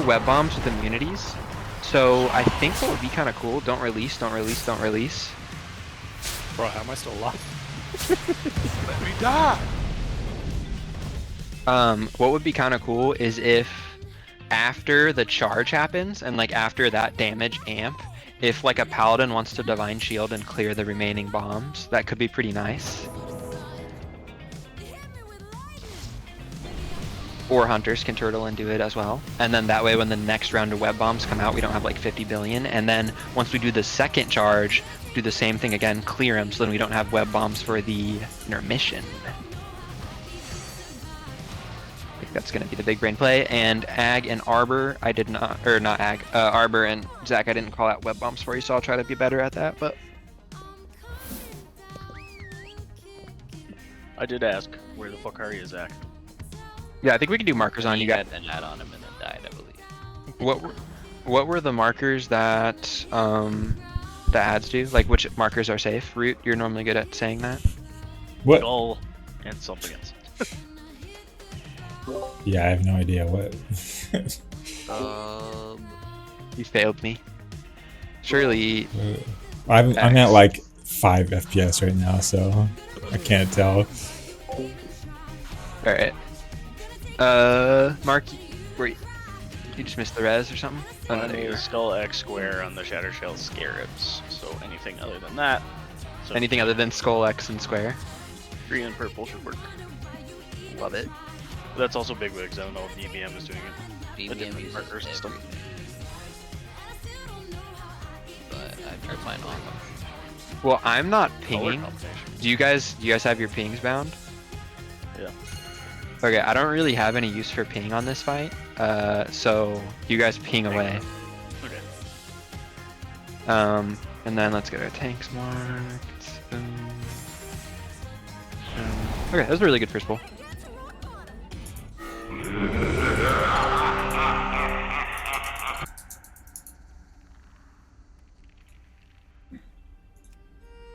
D: web bombs with immunities. So I think what would be kind of cool. Don't release. Don't release. Don't release.
E: Bro, how am I still alive?
B: Let me die.
D: What would be kind of cool is if after the charge happens and like after that damage amp, if like a paladin wants to divine shield and clear the remaining bombs, that could be pretty nice. Or hunters can turtle and do it as well. And then that way when the next round of web bombs come out, we don't have like 50 billion. And then once we do the second charge, do the same thing again, clear them, so then we don't have web bombs for the intermission. I think that's gonna be the big brain play. And Ag and Arbor, I did not, or not Ag, Arbor and Zach, I didn't call out web bombs for you, so I'll try to be better at that, but.
Q: I did ask, where the fuck are you, Zach?
D: Yeah, I think we can do markers on you guys.
J: Then add on him and then died, I believe.
D: What were the markers that the ads do? Like which markers are safe? Root, you're normally good at saying that.
O: What?
Q: Skull and something else.
O: Yeah, I have no idea what.
D: You failed me. Surely.
O: I'm at like 5 FPS right now, so I can't tell.
D: All right. Mark, where you just missed the res or something? Oh, no, there you are.
Q: Skull X square on the Shatter Shell Scarabs. So anything other than that. So
D: anything other than Skull X and square?
Q: Green and purple should work.
D: Love it.
Q: But that's also big wigs. I don't know if BBM is doing it.
J: BBM uses
Q: marker system.
J: But I've tried mine on them.
D: Well, I'm not pinging. Do you guys have your pings bound?
Q: Yeah.
D: Okay, I don't really have any use for ping on this fight, so you guys ping away.
Q: Okay.
D: And then let's get our tanks marked. Okay, that was a really good first pull.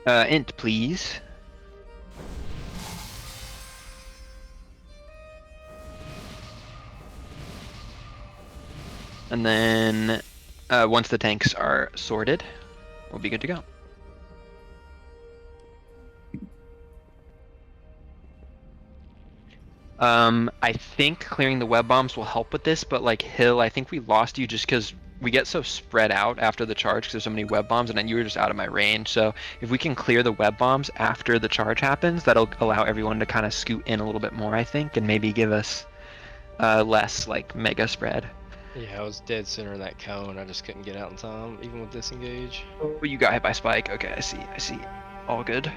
D: Int, please. And then once the tanks are sorted, we'll be good to go. I think clearing the web bombs will help with this, but like Hill, I think we lost you just because we get so spread out after the charge because there's so many web bombs, and then you were just out of my range. So if we can clear the web bombs after the charge happens, that'll allow everyone to kind of scoot in a little bit more, I think, and maybe give us less like mega spread.
R: Yeah, I was dead center of that cone. I just couldn't get out in time, even with disengage.
D: Oh, you got hit by Spike. Okay, I see. All good.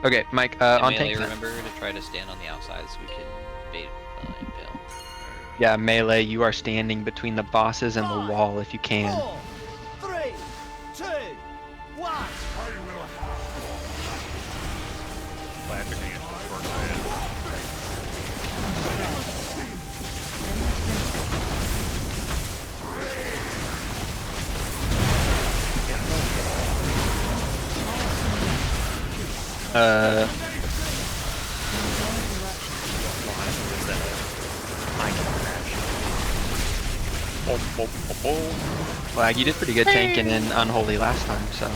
D: Okay, Mike, on tank.
J: Remember to try to stand on the outside so we can bait impale.
D: Yeah, melee, you are standing between the bosses and the wall if you can.
A: 4, 3, 2, 1.
D: Flag, you did pretty good tanking in Unholy last time, so.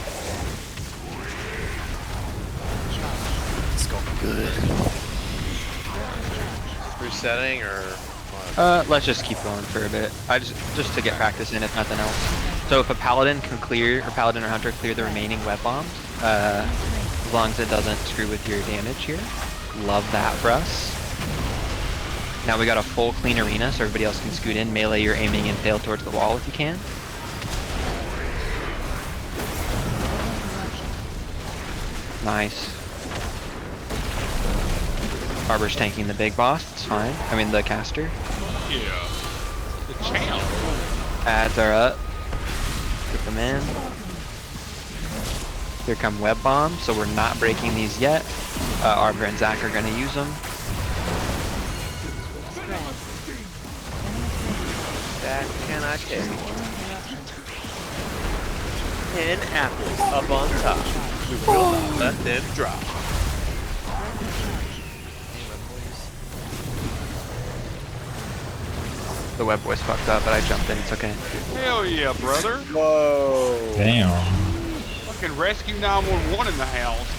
M: It's going good. Resetting or what?
D: Let's just keep going for a bit. Just to get practice in, if nothing else. So if a paladin can clear, or paladin or hunter clear the remaining web bombs, as long as it doesn't screw with your damage here. Love that for us. Now we got a full clean arena, so everybody else can scoot in. Melee, you're aiming and fail towards the wall if you can. Nice. Arbor's tanking the big boss, it's fine. I mean the caster.
B: Yeah. The champ.
D: Ads are up. Get them in. Here come web bombs, so we're not breaking these yet. Arbor and Zach are gonna use them.
R: that can I tell you? 10 apples up on top. We will not let them drop.
D: The web voice fucked up, but I jumped in. It's okay.
B: Hell yeah, brother.
R: Whoa.
O: Damn.
B: Fucking rescue 911 in the house.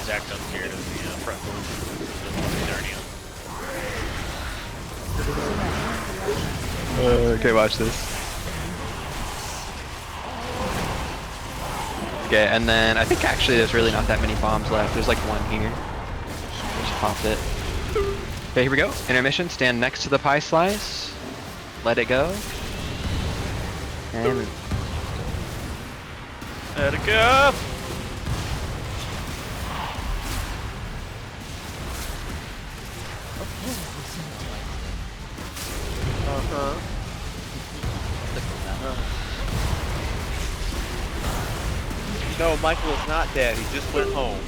Q: Zach comes here to the front door.
D: Okay, watch this. Okay, and then I think actually there's really not that many bombs left. There's like one here. Just popped it. Okay, here we go. Intermission. Stand next to the pie slice. Let it go. And
Q: Let it go.
R: No, Michael is not dead. He just went home.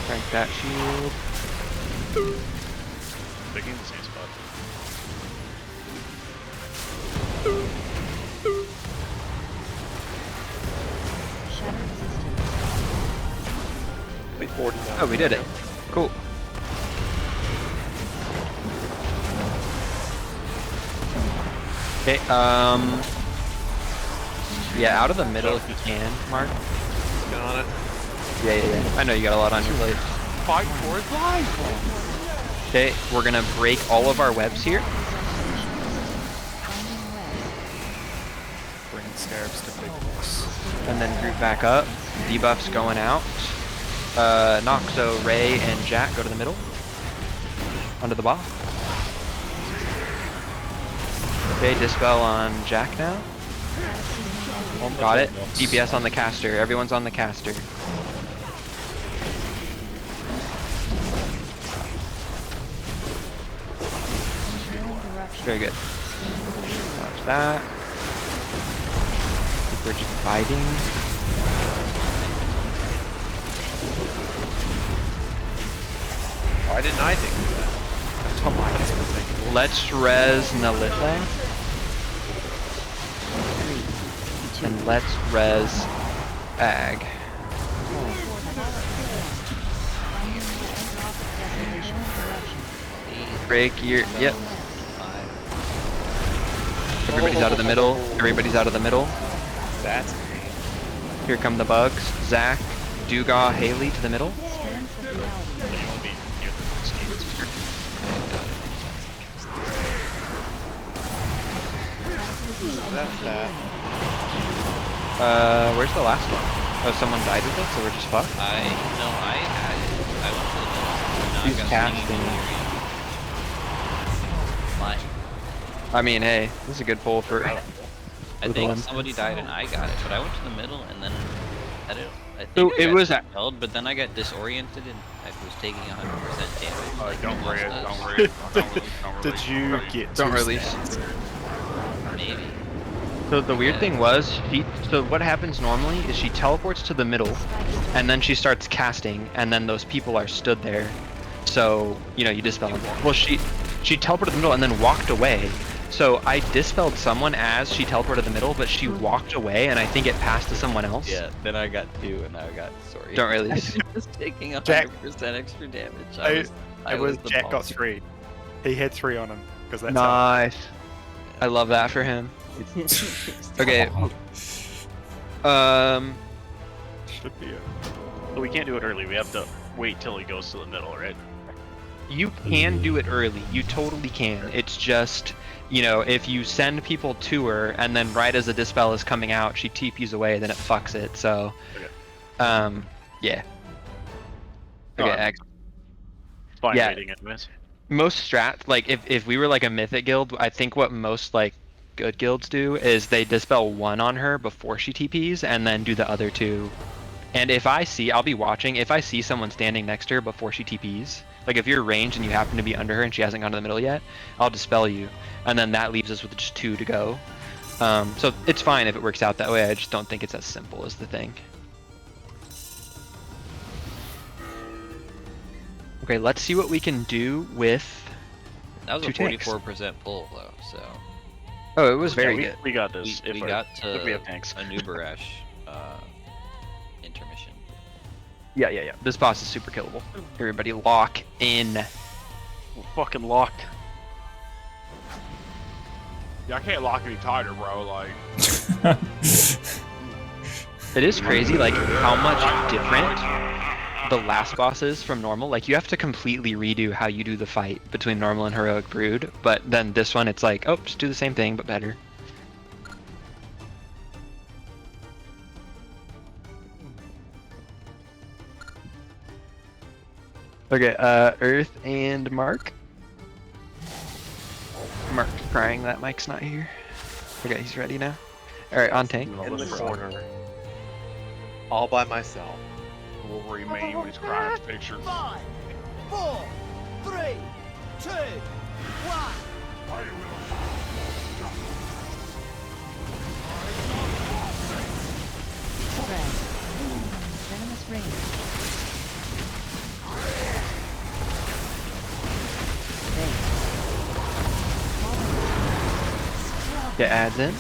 D: crank that shield.
Q: They're in the same spot.
D: Oh, we did it. Cool. Okay, yeah, out of the middle if you can, Mark.
R: Get on it.
D: Yeah. I know you got a lot on your plate.
B: Fight for his life.
D: Okay, we're gonna break all of our webs here.
E: Bringing scarabs to big boss.
D: And then group back up. Debuffs going out. Noxo, Ray, and Jack go to the middle. Under the ball. Okay, Dispel on Jack now. Got it. DPS on the caster. Everyone's on the caster. Very good. Watch that. I think we're just fighting.
R: Why didn't I think of that?
D: That's what my guys were thinking. Let's res Nalithe. And let's res Ag. Break your, yep. Everybody's out of the middle. Everybody's out of the middle.
R: That's
D: Here come the bugs. Zach, Duga, Haley to the middle.
R: That's that.
D: Where's the last one? Oh, someone died with it, so we're just fucked?
J: I went to the middle. Now
D: He's
J: I've got
D: casting.
J: Fine.
D: I mean, hey, this is a good pull for...
J: I
D: for the
J: think
D: one.
J: somebody died and I got it, but I went to the middle and then I think
D: So
J: I
D: it
J: got
D: was
J: dispelled, but then I got disoriented and I was taking 100% damage. Like
B: Don't
J: everyone
B: raise,
J: else
B: don't
J: does.
B: raise, don't release, don't release.
E: Did you get
D: Don't
E: two
D: release.
E: stabs?
J: Maybe.
D: So the weird thing was, so what happens normally is she teleports to the middle, and then she starts casting, and then those people are stood there. So, you know, you dispel them. Well, she teleported to the middle and then walked away. So I dispelled someone as she teleported to the middle, but she walked away, and I think it passed to someone else.
J: Yeah, then I got 2 and I got sorry.
D: Don't release.
J: I was taking 100%
E: Jack-
J: extra damage.
E: I
J: was
E: was
J: the
E: Jack got
J: boss.
E: 3. He had 3 on him because that's
D: Nice. I love that for him. Okay.
E: Should be it.
Q: But we can't do it early. We have to wait till he goes to the middle, right?
D: You can do it early. You totally can. It's just, you know, if you send people to her and then right as the dispel is coming out, she TPs away, then it fucks it. So, yeah. Okay,
Q: It's fine
D: Yeah.
Q: waiting anyways.
D: most strats, like if we were like a mythic guild, I think what most like good guilds do is they dispel one on her before she TPs and then do the other 2. And if I see, I'll be watching, if I see someone standing next to her before she TPs, Like if you're ranged and you happen to be under her and she hasn't gone to the middle yet, I'll dispel you, and then that leaves us with just 2 to go. So it's fine if it works out that way. I just don't think it's as simple as the thing. Okay, let's see what we can do with.
J: That was a
D: 2 tanks.
J: 44% pull though, so.
D: Oh, it was
Q: Yeah,
D: very
Q: we,
D: good.
Q: we got this.
J: We
Q: if
J: got
Q: if we
J: to
Q: have tanks.
J: a new Barash intermission.
D: Yeah. This boss is super killable. Everybody lock in.
Q: We're fucking locked.
B: Yeah, I can't lock any tighter, bro. Like.
D: It is crazy, like how much different the last boss is from normal. Like you have to completely redo how you do the fight between normal and heroic brood, but then this one it's like, oh, just do the same thing but better. Okay, Earth and Mark. Mark crying that Mike's not here. Okay, he's ready now. Alright, on tank.
M: In the corner. All by myself.
B: Wolverine meme with his crying picture.
A: 5, 4, 3, 2, 1.
S: Venomous ring.
D: Get ads in.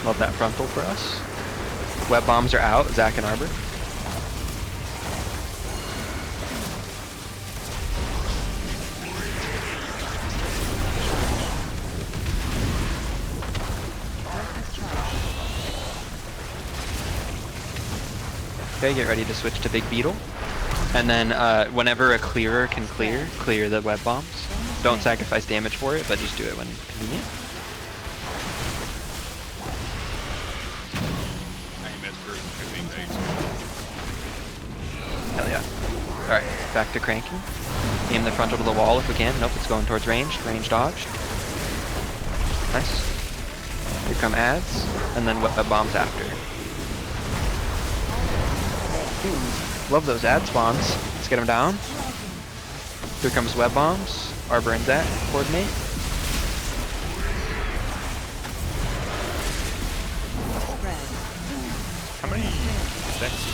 D: Love that frontal for us. Web bombs are out, Zac and Arbor. Okay, get ready to switch to Big Beetle. And then whenever a clearer can clear the web bombs. Don't sacrifice damage for it, but just do it when convenient. Hell yeah. Alright, back to cranking. Aim the frontal to the wall if we can. Nope, it's going towards range. Range dodge. Nice. Here come ads, and then web bombs after. Ooh, love those ad spawns. Let's get them down. Here comes web bombs. Arbor and Zac coordinate.
E: How many decks?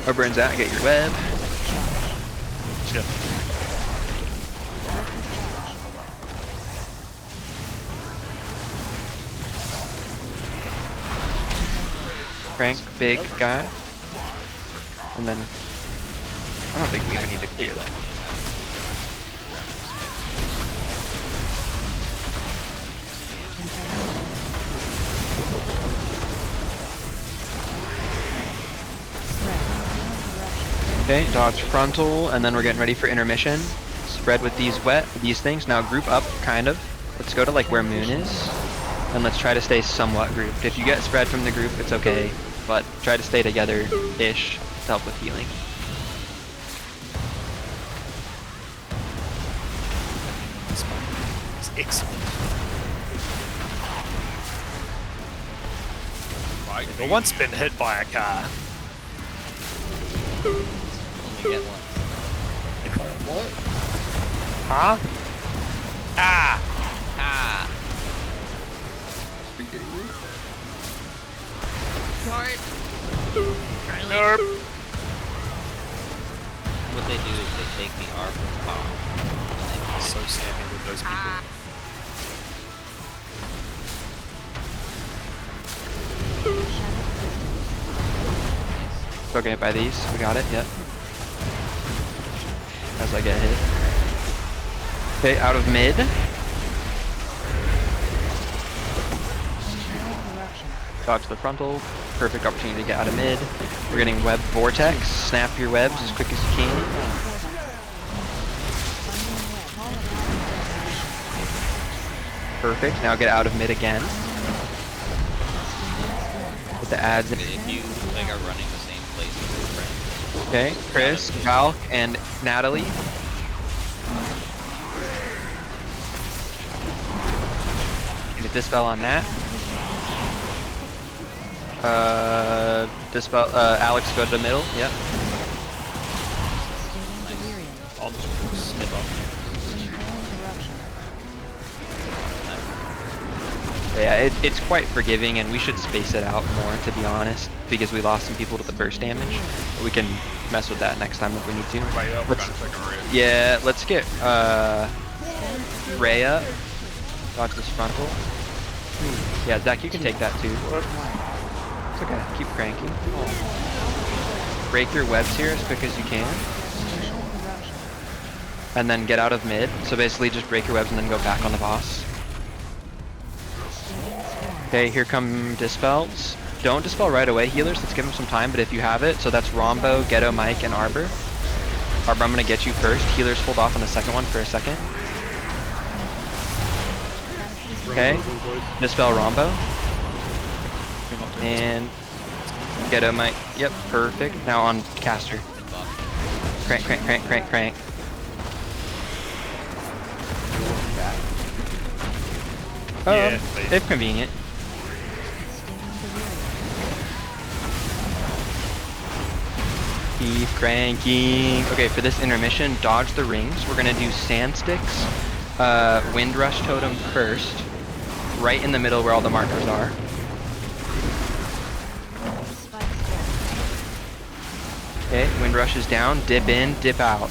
D: Arbor and Zac, get your web.
E: Shit.
D: Crank, big guy. And then I don't think we even need to clear that. Okay, dodge frontal, and then we're getting ready for intermission. Spread with these things. Now group up, kind of. Let's go to like where Moon is, and let's try to stay somewhat grouped. If you get spread from the group, it's okay, but try to stay together-ish to help with healing.
E: Excellent.
B: Like
E: Once been hit by a car.
J: Only get one.
K: What?
E: Huh? Ah!
J: Ah!
E: Nope.
J: What they do is they take the arc bomb.
E: So scammy with those people.
D: Still get hit by these. We got it, yep. As I get hit. Okay, out of mid. Dodge the frontal. Perfect opportunity to get out of mid. We're getting web vortex. Snap your webs as quick as you can. Perfect. Now get out of mid again. Put the ads in.
J: If you like are running the same place with your friends.
D: Okay, Chris, Valk, and Natalie. Get this spell on that. Dispel. Alex, go to the middle. Yep.
E: I'll just snip up.
D: Yeah, it's quite forgiving, and we should space it out more, to be honest, because we lost some people to the burst damage. But we can mess with that next time if we need to.
B: Right up, got a second red.
D: Yeah, let's get Ray up. Dodge this frontal. Yeah, Zach, you can take that too. It's okay. Keep cranking. Break your webs here as quick as you can. And then get out of mid. So basically just break your webs and then go back on the boss. Okay, here come dispels. Don't dispel right away, healers. Let's give them some time, but if you have it, so that's Rombo, Ghetto Mike, and Arbor. Arbor, I'm gonna get you first. Healers hold off on the second one for a second. Okay, dispel Rombo. And Ghetto Mike. Yep, perfect. Now on caster. Crank, crank, crank, crank, crank. Oh,
E: Yeah,
D: if convenient. Keep cranking. Okay, for this intermission, dodge the rings. We're gonna do sand sticks, wind rush totem first, right in the middle where all the markers are. Okay, wind rush is down, dip in, dip out.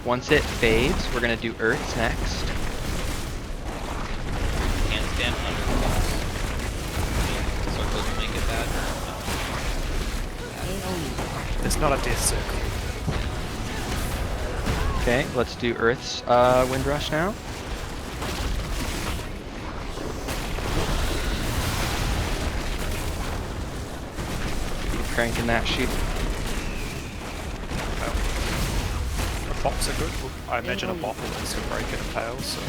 D: Once it fades, we're gonna do earths next.
J: Can't stand under the boss. Circles make it bad.
E: It's not a death circle.
D: Okay, let's do earths wind rush now. Keep cranking that sheet.
E: The bops are good. I imagine a bop will also break it and fail, so.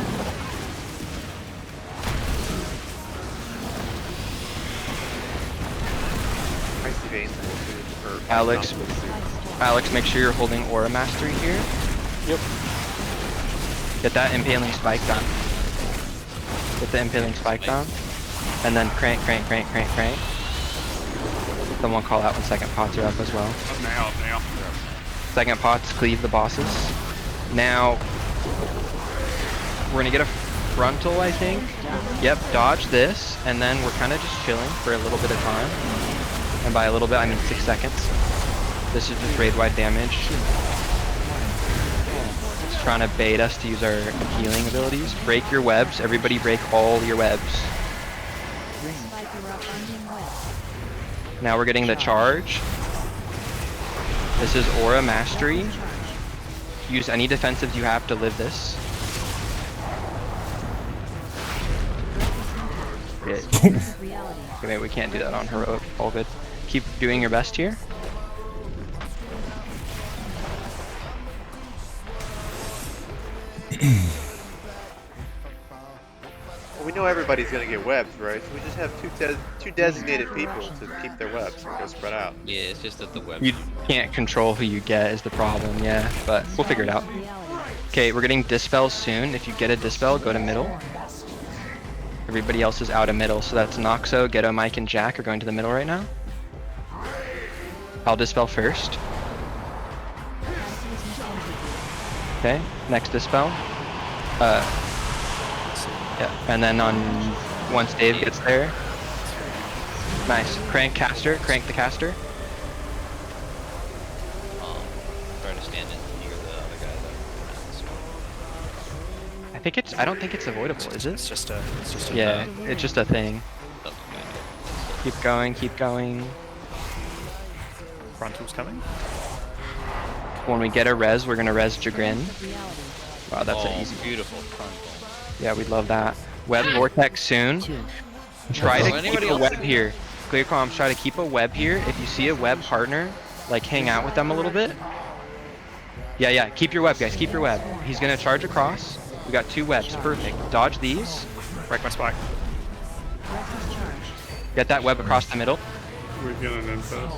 D: Alex, make sure you're holding Aura Mastery here.
E: Yep.
D: Get that impaling spike down. Get the impaling spike down. And then crank, crank, crank, crank, crank. Someone call out when second pots are up as well.
B: Now.
D: Second pots, cleave the bosses. Now, we're gonna get a frontal, I think. Yep, dodge this, and then we're kind of just chilling for a little bit of time. And by a little bit, I mean 6 seconds. This is just raid-wide damage. It's trying to bait us to use our healing abilities. Break your webs. Everybody break all your webs. Now we're getting the charge. This is Aura Mastery. Use any defensives you have to live this. Okay, we can't do that on heroic. All good. Keep doing your best here.
M: Well, we know everybody's gonna get webs, right? So we just have two designated people to keep their webs and go spread out.
J: Yeah, it's just that the web.
D: You can't control who you get is the problem, yeah, but we'll figure it out. Okay, we're getting dispels soon. If you get a dispel, go to middle. Everybody else is out of middle, so that's Noxo, Ghetto Mike, and Jack are going to the middle right now. I'll dispel first. Okay, next dispel. Yeah, and then once Dave gets there. Nice. Crank caster, crank the caster.
J: Try to stand in near the other guy though.
D: I don't think it's avoidable, is it?
E: It's just a
D: yeah, it's just a thing. Keep going, keep going.
E: Frontal's coming.
D: When we get a res, we're gonna res Jagrin. Wow, that's an easy.
J: Beautiful frontal.
D: Yeah, we'd love that. Web vortex soon. Try to keep a web here. Clear comms, try to keep a web here. If you see a web partner, like hang out with them a little bit. Yeah, keep your web, guys, keep your web. He's gonna charge across. We got 2 webs, perfect. Dodge these.
E: Break my spike.
D: Get that web across the middle.
B: We're killing them first.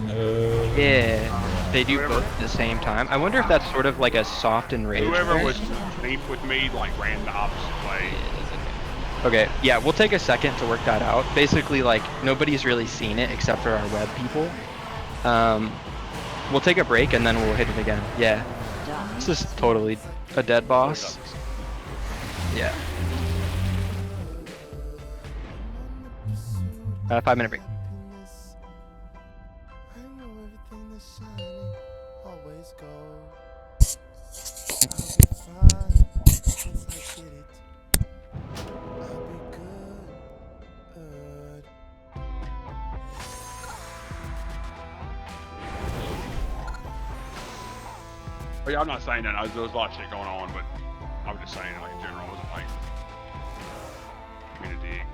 O: No.
D: Yeah, they do both at the same time. I wonder if that's sort of like a soft and rage.
B: Whoever was deep with me, like, ran the opposite way.
D: Okay, yeah, we'll take a second to work that out. Basically, like, nobody's really seen it except for our web people. We'll take a break and then we'll hit it again. Yeah. This is totally a dead boss. Yeah. 5-minute break.
B: Oh, yeah, I'm not saying that. There was a lot of shit going on, but I was just saying, like, in general, it wasn't like being a dig.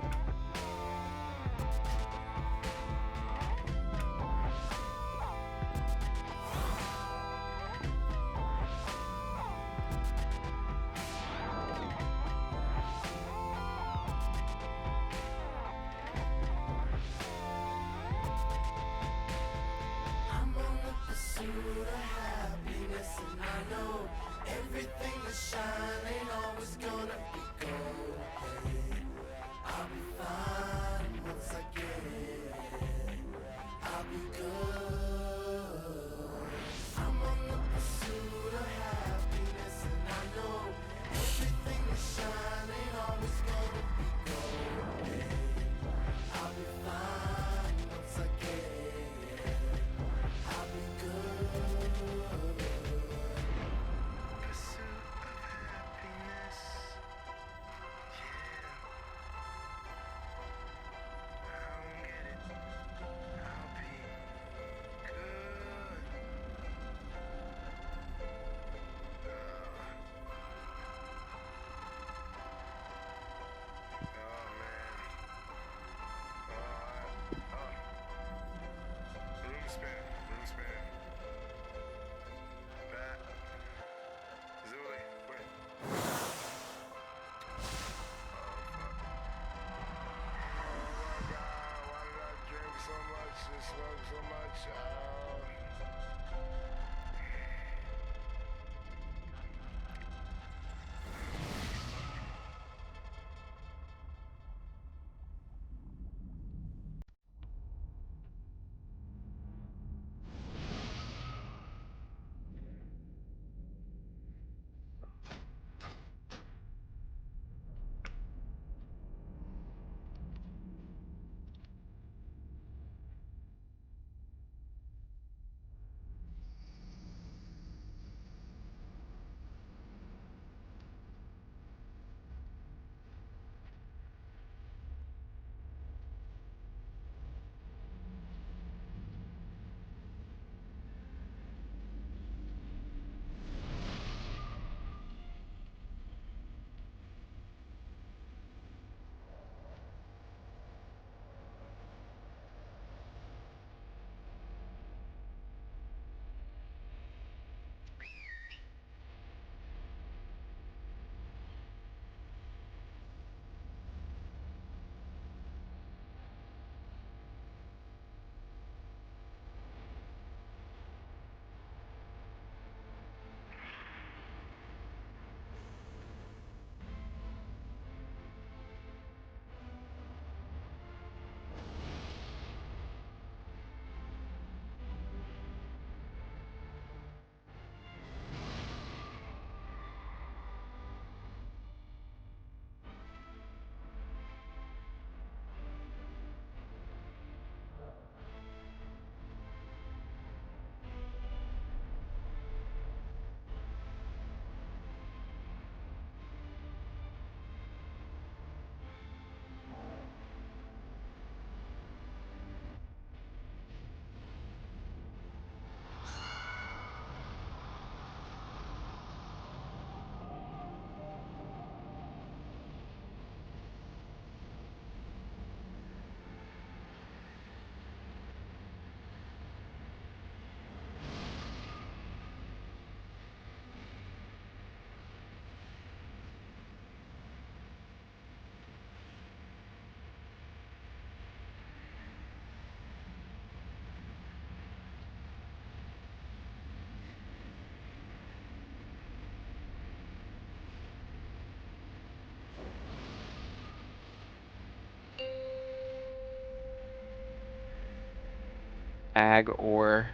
D: ag or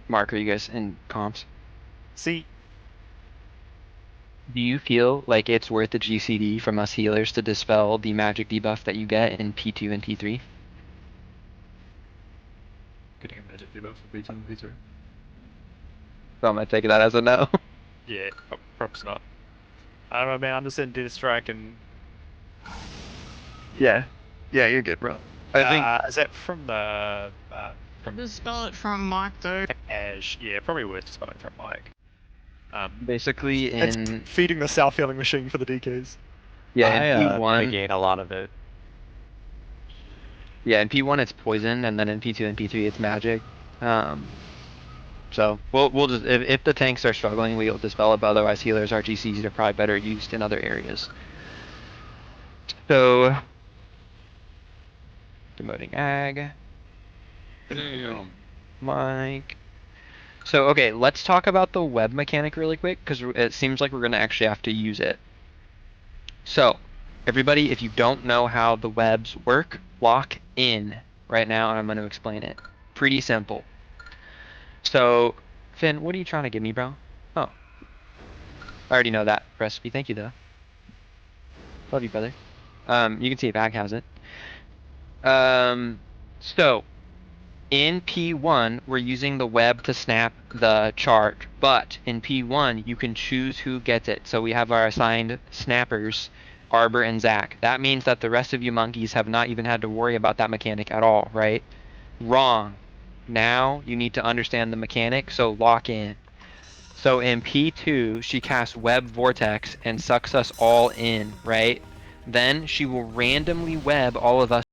D: Mark, are you guys in comps?
E: See,
D: do you feel like it's worth the GCD from us healers to dispel the magic debuff that you get in P2 and P3?
E: getting a magic debuff for P2 and P3.
D: So I'm gonna take that as a no.
E: Yeah, perhaps not. I don't know, man. I'm just in Death Strike and.
D: Yeah. Yeah, you're good, bro. I think.
E: Is that from the.
F: Just spell it from Mike though.
E: Ash? Yeah, probably worth spelling from Mike.
D: Basically
E: It's
D: in.
E: feeding the self-healing machine for the DKs.
D: Yeah, in
L: I
D: P1.
L: negate a lot of it.
D: Yeah, in P1 it's poison, and then in P2 and P3 it's magic. So we'll just if the tanks are struggling, we'll dispel it. But otherwise, healers, RGCs are probably better used in other areas. So demoting ag.
B: Damn.
D: Mike. So okay, let's talk about the web mechanic really quick because it seems like we're gonna actually have to use it. So everybody, if you don't know how the webs work, lock in right now, and I'm going to explain it. Pretty simple. So, Finn, what are you trying to give me, bro? Oh. I already know that recipe. Thank you, though. Love you, brother. You can see if Ag has it. So, in P1, we're using the web to snap the charge, but in P1, you can choose who gets it. So we have our assigned snappers, Arbor and Zach. That means that the rest of you monkeys have not even had to worry about that mechanic at all, right? Wrong. Now you need to understand the mechanic, so lock in. So in P2, she casts Web Vortex and sucks us all in, right? Then she will randomly web all of us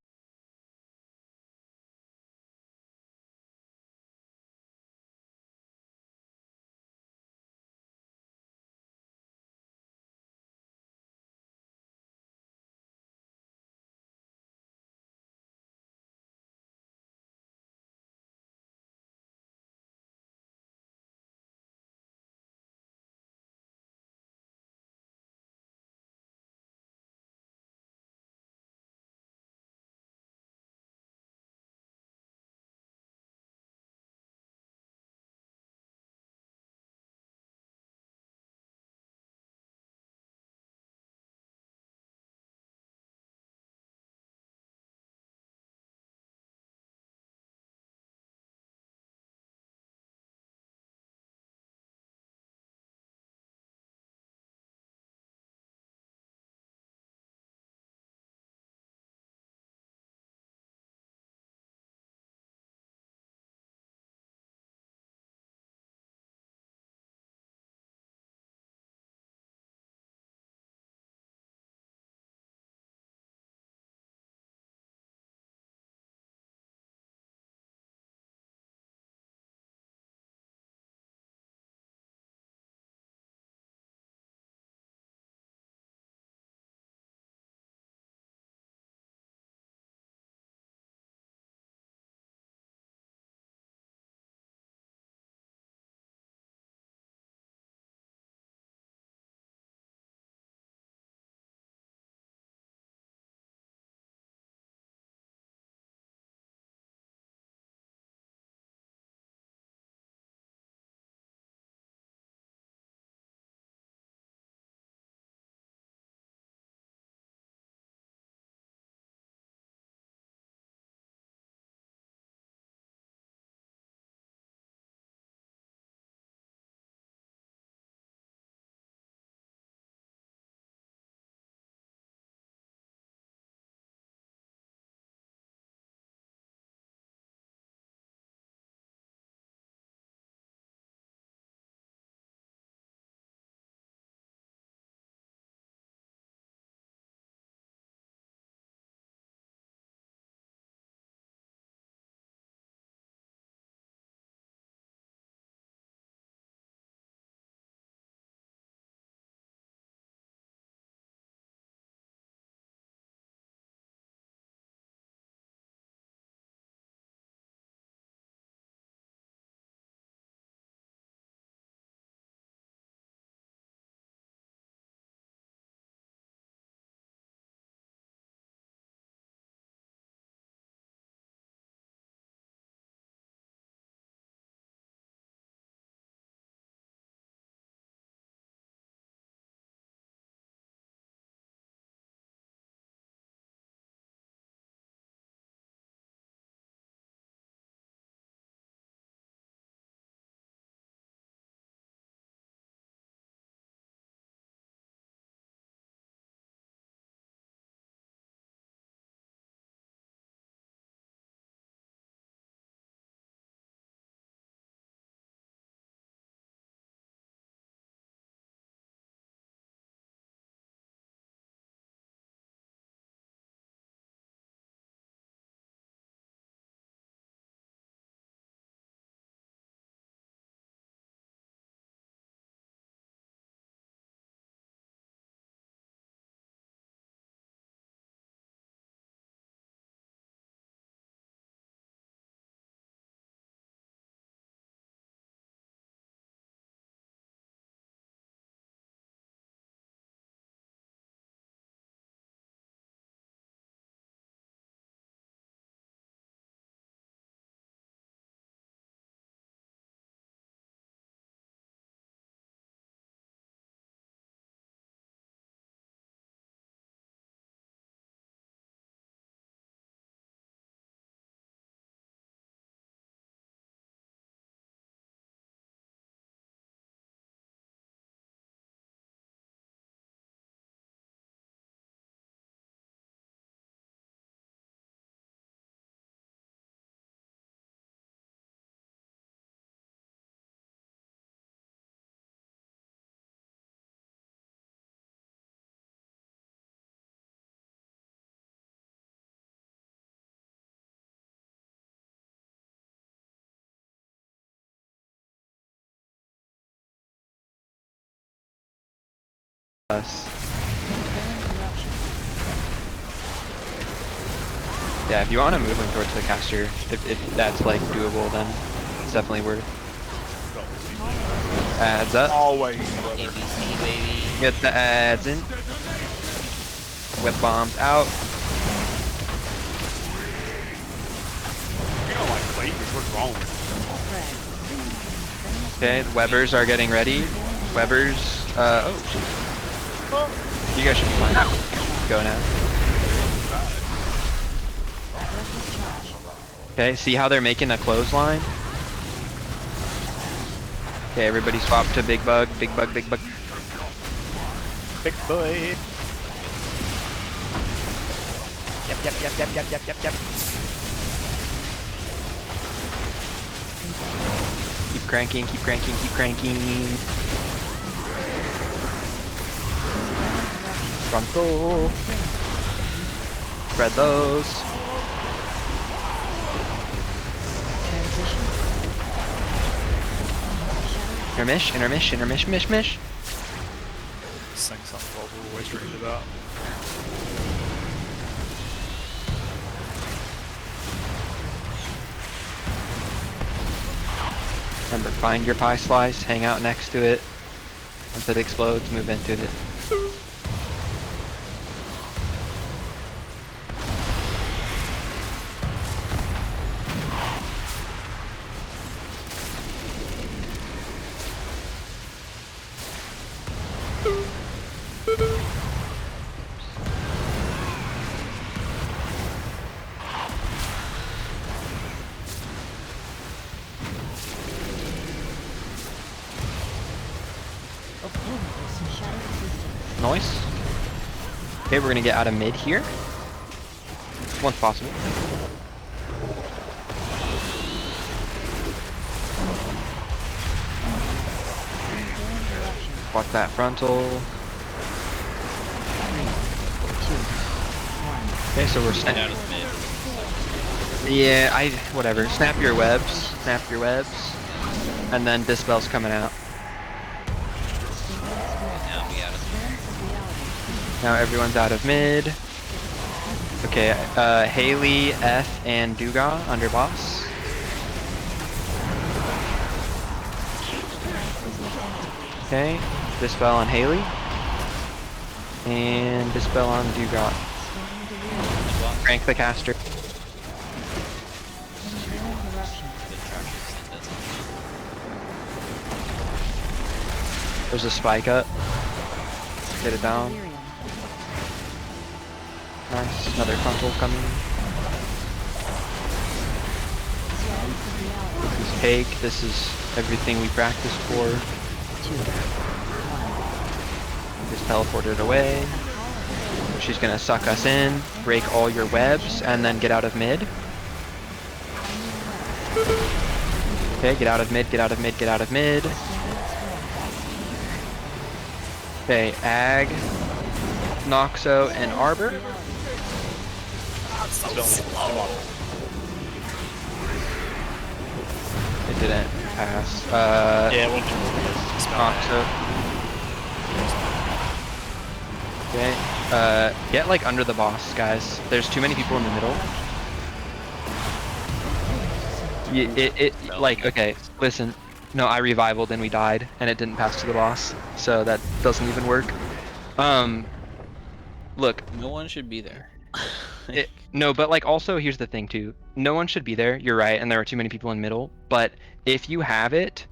D: us. Yeah, if you want to move him towards the caster, if that's like doable, then it's definitely worth. Adds up.
B: Always.
J: ABC, baby.
D: Get the ads in. Whip bombs out.
B: You don't like Cleavers, what's wrong with
D: Okay, the Webbers are getting ready. Webbers, oh, you guys should be fine. Go now. Okay, see how they're making a clothesline? Okay, everybody swap to Big Bug, Big Bug, Big Bug.
E: Big boy. Yep.
D: Keep cranking, keep cranking, keep cranking. Frontal. Spread those. Intermish, intermish, intermish, mish, mish.
E: Sing something what we're always reading about.
D: Remember, find your pie slice, hang out next to it. Once it explodes, move into it. Nice. Okay, we're gonna get out of mid here. Once possible. Watch that frontal. Okay, so we're
J: Get out of the mid.
D: Yeah, whatever. Snap your webs. Snap your webs. And then Dispel's coming out.
J: Now we out of
D: Now everyone's out of mid. Okay, Haley, F, and Duga under boss. Okay, Dispel on Haley. And Dispel on Duga. Crank the caster. There's a spike up. Get it down. Nice. Another frontal coming. This is cake. This is everything we practiced for. Just teleported away. She's gonna suck us in, break all your webs, and then get out of mid. Okay, get out of mid, get out of mid, get out of mid. Okay, Ag, Noxo, and Arbor. It didn't pass.
E: Yeah, it went
D: Noxo. Okay, get like under the boss, guys. There's too many people in the middle. Like, okay, listen. No, I revivaled and we died, and it didn't pass to the boss, so that doesn't even work. Look.
J: No one should be there.
D: No, but like also here's the thing too. No one should be there. You're right, and there are too many people in middle. But if you have it,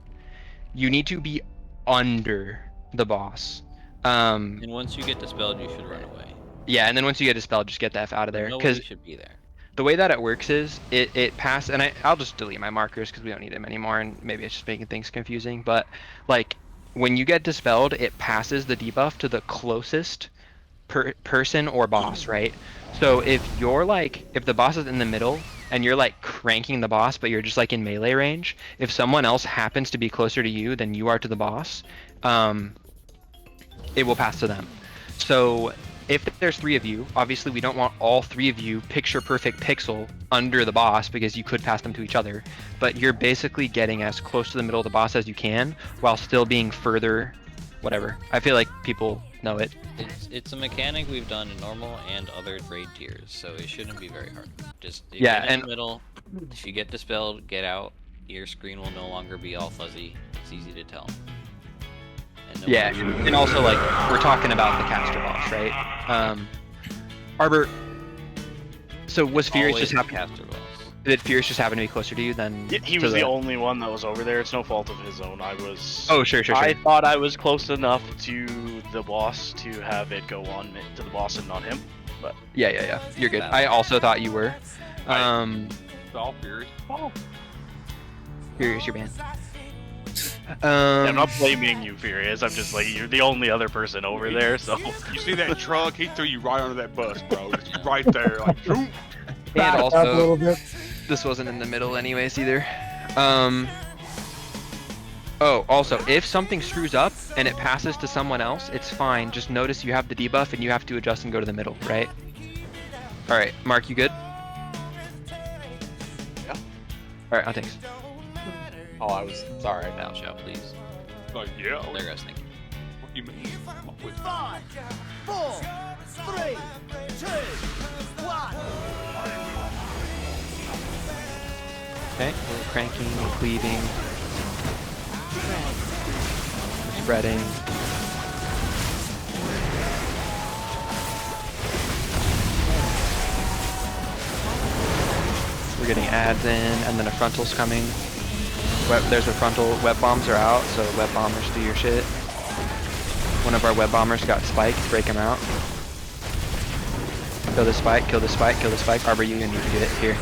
D: you need to be under the boss.
J: And once you get dispelled, you should run away.
D: Yeah, and then once you get dispelled, just get the F out of there.
J: Nobody should be there.
D: The way that it works is it passes, and I'll just delete my markers because we don't need them anymore, and maybe it's just making things confusing. But like when you get dispelled, it passes the debuff to the closest person or boss, right? So if you're like, if the boss is in the middle and you're like cranking the boss, but you're just like in melee range, if someone else happens to be closer to you than you are to the boss, it will pass to them. So if there's 3 of you, obviously we don't want all 3 of you picture perfect pixel under the boss because you could pass them to each other, but you're basically getting as close to the middle of the boss as you can while still being further whatever. I feel like people know it.
J: It's a mechanic we've done in normal and other raid tiers, so it shouldn't be very hard. Just if
D: Yeah,
J: you get in
D: and
J: the middle, if you get dispelled, get out. Your screen will no longer be all fuzzy. It's easy to tell. And no
D: yeah,
J: one-
D: and also like we're talking about the caster boss, right? Arbor. So was Furious
J: Always
D: just happen?
J: caster boss.
D: Did Furious just happen to be closer to you than?
Q: Yeah, he
D: to
Q: was the only one that was over there. It's no fault of his own. I was.
D: Oh, sure.
Q: I thought I was close enough to the boss to have it go on to the boss and not him. But
D: Yeah. You're good. I also thought you were.
B: All Furious. Oh.
D: Furious, your band.
Q: I'm not blaming you, Furious. I'm just like, you're the only other person over there, so.
B: You see that truck? He threw you right under that bus, bro. Just right there, like, shoot.
G: Back
D: And
G: up a little
D: also,
G: bit.
D: this wasn't in the middle anyways either. Oh, also, if something screws up and it passes to someone else, it's fine. Just notice you have the debuff and you have to adjust and go to the middle, right? Alright, Mark, you good?
M: Yeah.
D: Alright, thanks.
M: Oh, I was sorry.
J: Bow shout, please.
B: Like, yeah.
J: There, guys. Thank you.
B: What do you mean?
A: 5, 4, 3, 2, 1.
D: Okay, we're cranking, we're cleaving. We're spreading. We're getting ads in, and then a frontal's coming. There's a frontal. Web bombs are out, so web bombers do your shit. One of our web bombers got spiked, break him out. Kill the spike, kill the spike, kill the spike. Arbor, you need to get it here.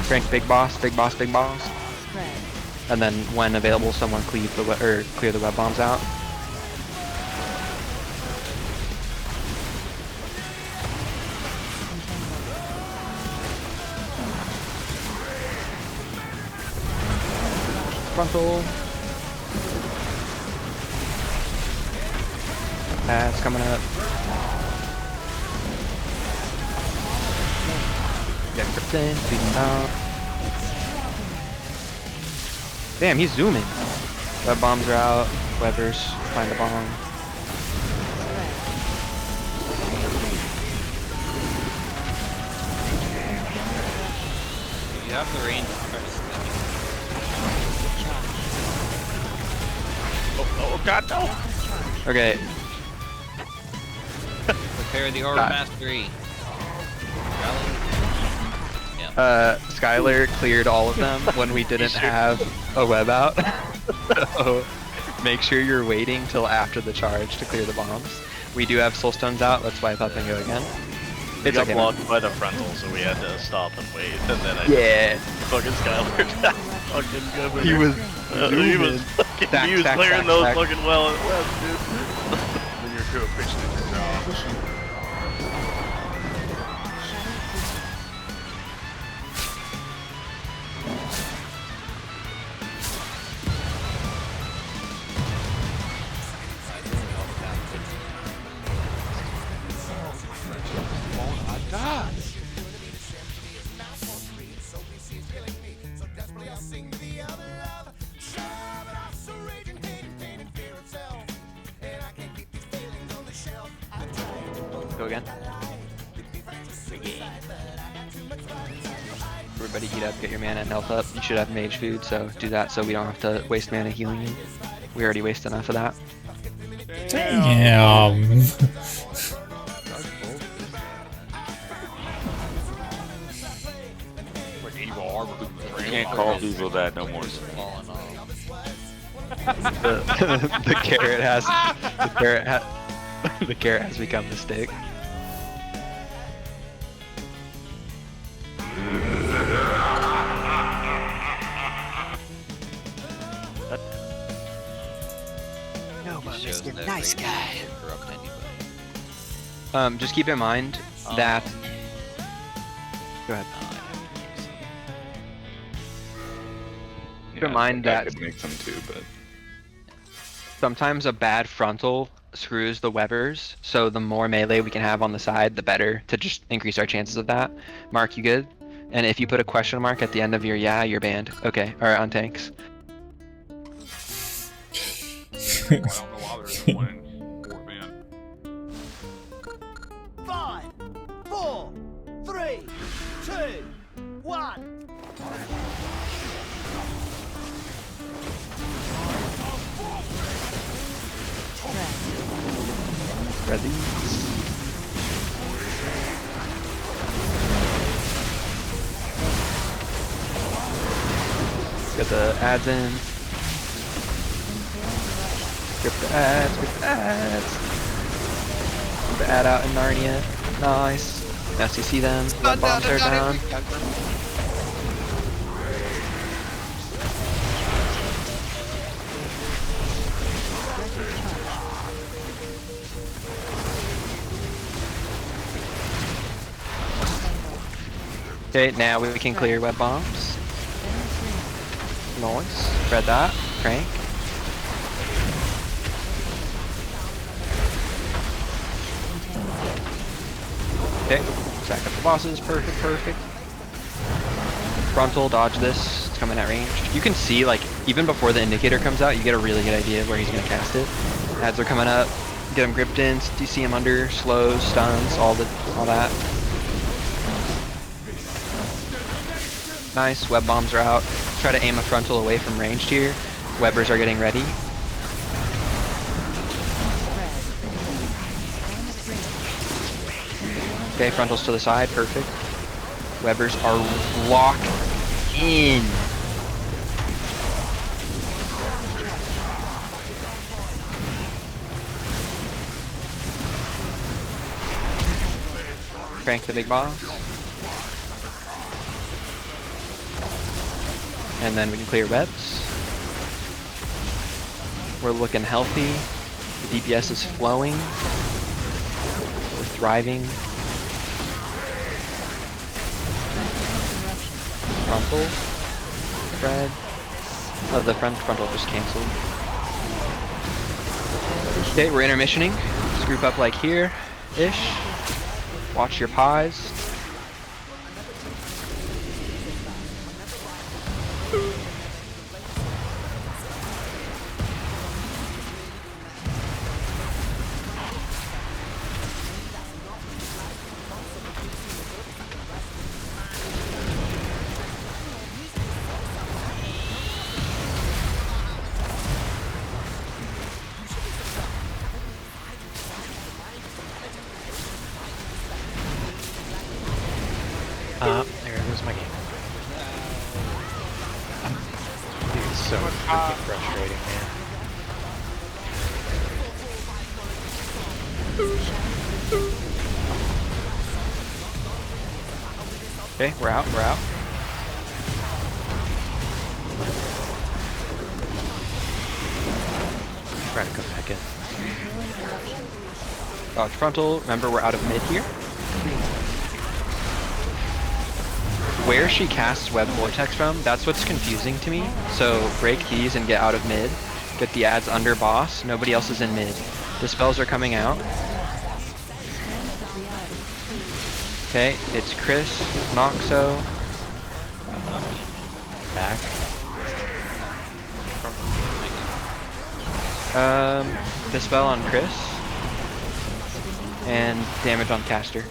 D: Crank big boss, big boss, big boss. And then when available, someone cleave the clear the web bombs out. Frontal. That's coming up. Get gripped in, beat him out. Damn, he's zooming. Web bombs are out. Webbers, find the bomb.
J: You have the range.
Q: Oh god, no!
D: Okay.
J: Prepare the Aura Mastery.
D: Skylar cleared all of them when we didn't have a web out. So make sure you're waiting till after the charge to clear the bombs. We do have soulstones out. Let's wipe up and go again.
Q: We
D: It's
Q: got
D: okay.
Q: blocked by the frontal, so we had to stop and wait. And then I fucking Skylar fucking good.
D: He was
Q: he was fucking,
D: Stack,
Q: he was
D: stack,
Q: clearing
D: stack,
Q: those
D: stack.
Q: fucking well at left, dude.
B: When you're too efficient at your job.
D: Go again. Everybody heat up, get your mana and health up. You should have mage food, so do that so we don't have to waste mana healing you. We already waste enough of that.
O: Damn.
B: Like evil Arbor.
C: You can't call people that no more.
D: The carrot has the carrot has become the stick.
J: No, but
A: Mr. Nice Guy.
D: Just keep in mind that. Go ahead. Keep in mind
C: I
D: that
C: could make them too, but
D: sometimes a bad frontal screws the webbers, so the more melee we can have on the side, the better, to just increase our chances of that. Mark, you good? And if you put a question mark at the end of your yeah, you're banned. Okay, alright, on tanks.
B: I don't know why there isn't one in Fort Bend.
A: 5, 4, 3, 2, 1.
D: Ready? Get the ads in. Grip the ads, grip the ads. Get the ad out in Narnia. Nice. Nice to see them. Web bombs are down. Okay, now we can clear web bombs. Nice. Spread that. Crank. Okay. Stack up the bosses. Perfect, perfect. Frontal, dodge this. It's coming at range. You can see, like, even before the indicator comes out, you get a really good idea of where he's going to cast it. Ads are coming up. Get him gripped in. DC him under. Slows, stuns, all that. Nice, web bombs are out. Try to aim a frontal away from ranged here. Webbers are getting ready. Okay, frontals to the side, perfect. Webbers are locked in. Crank the big boss. And then we can clear webs. We're looking healthy. The DPS is flowing. We're thriving. Frontal. Spread. Oh, the frontal just canceled. Okay, we're intermissioning. Just group up like here-ish. Watch your pies.
L: There goes my game. Dude, it's so freaking frustrating, man.
D: Okay, we're out, we're out.
L: Try to come back in.
D: Dodge frontal. Remember, we're out of mid here. Where she casts Web Vortex from, that's what's confusing to me. So break these and get out of mid. Get the ads under boss. Nobody else is in mid. The spells are coming out. Okay, it's Chris, Noxo.
L: Back.
D: Dispel on Chris. And damage on caster.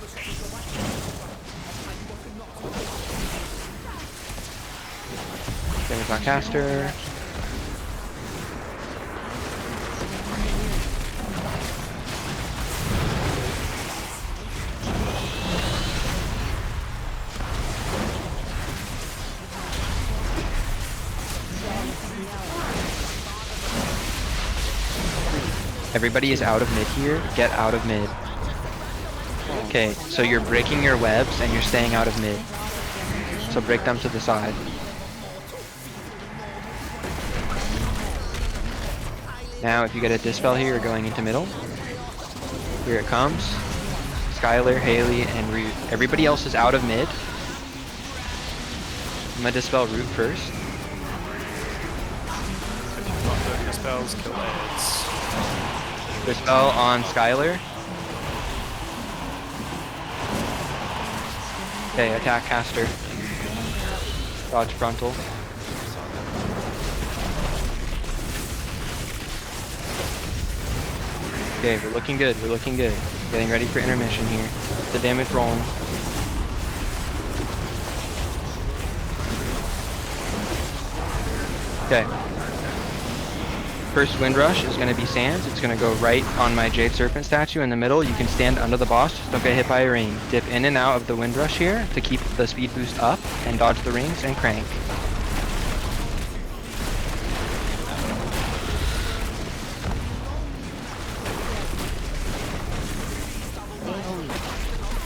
D: Damage on caster. Everybody is out of mid here. Get out of mid. Okay, so you're breaking your webs and you're staying out of mid. So break them to the side. Now if you get a dispel here, you're going into middle. Here it comes. Skylar, Haley, and Root. Everybody else is out of mid. I'm gonna dispel Root first.
E: If you've got the dispels, kill ads.
D: Dispel on Skylar. Okay, attack caster. Dodge frontal. Okay, we're looking good, we're looking good. Getting ready for intermission here. The damage rolling. Okay. First wind rush is going to be sands. It's going to go right on my Jade Serpent statue in the middle. You can stand under the boss, just don't get hit by a ring. Dip in and out of the wind rush here to keep the speed boost up and dodge the rings and crank.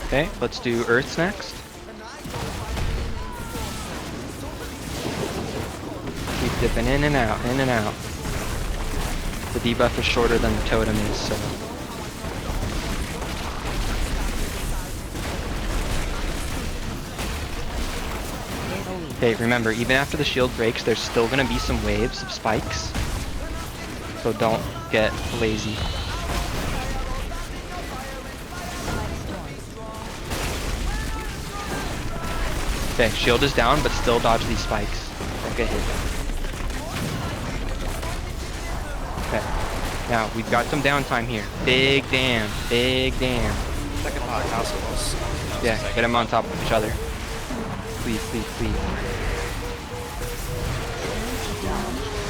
D: Okay, let's do Earths next. Keep dipping in and out, in and out. The debuff is shorter than the totem is, so. Okay, remember, even after the shield breaks, there's still gonna be some waves of spikes. So don't get lazy. Okay, shield is down, but still dodge these spikes. Don't get hit. Okay, now we've got some downtime here. Big dam, big dam.
E: Second part, house boss.
D: Yeah, get them on top of each other. Please, please, please.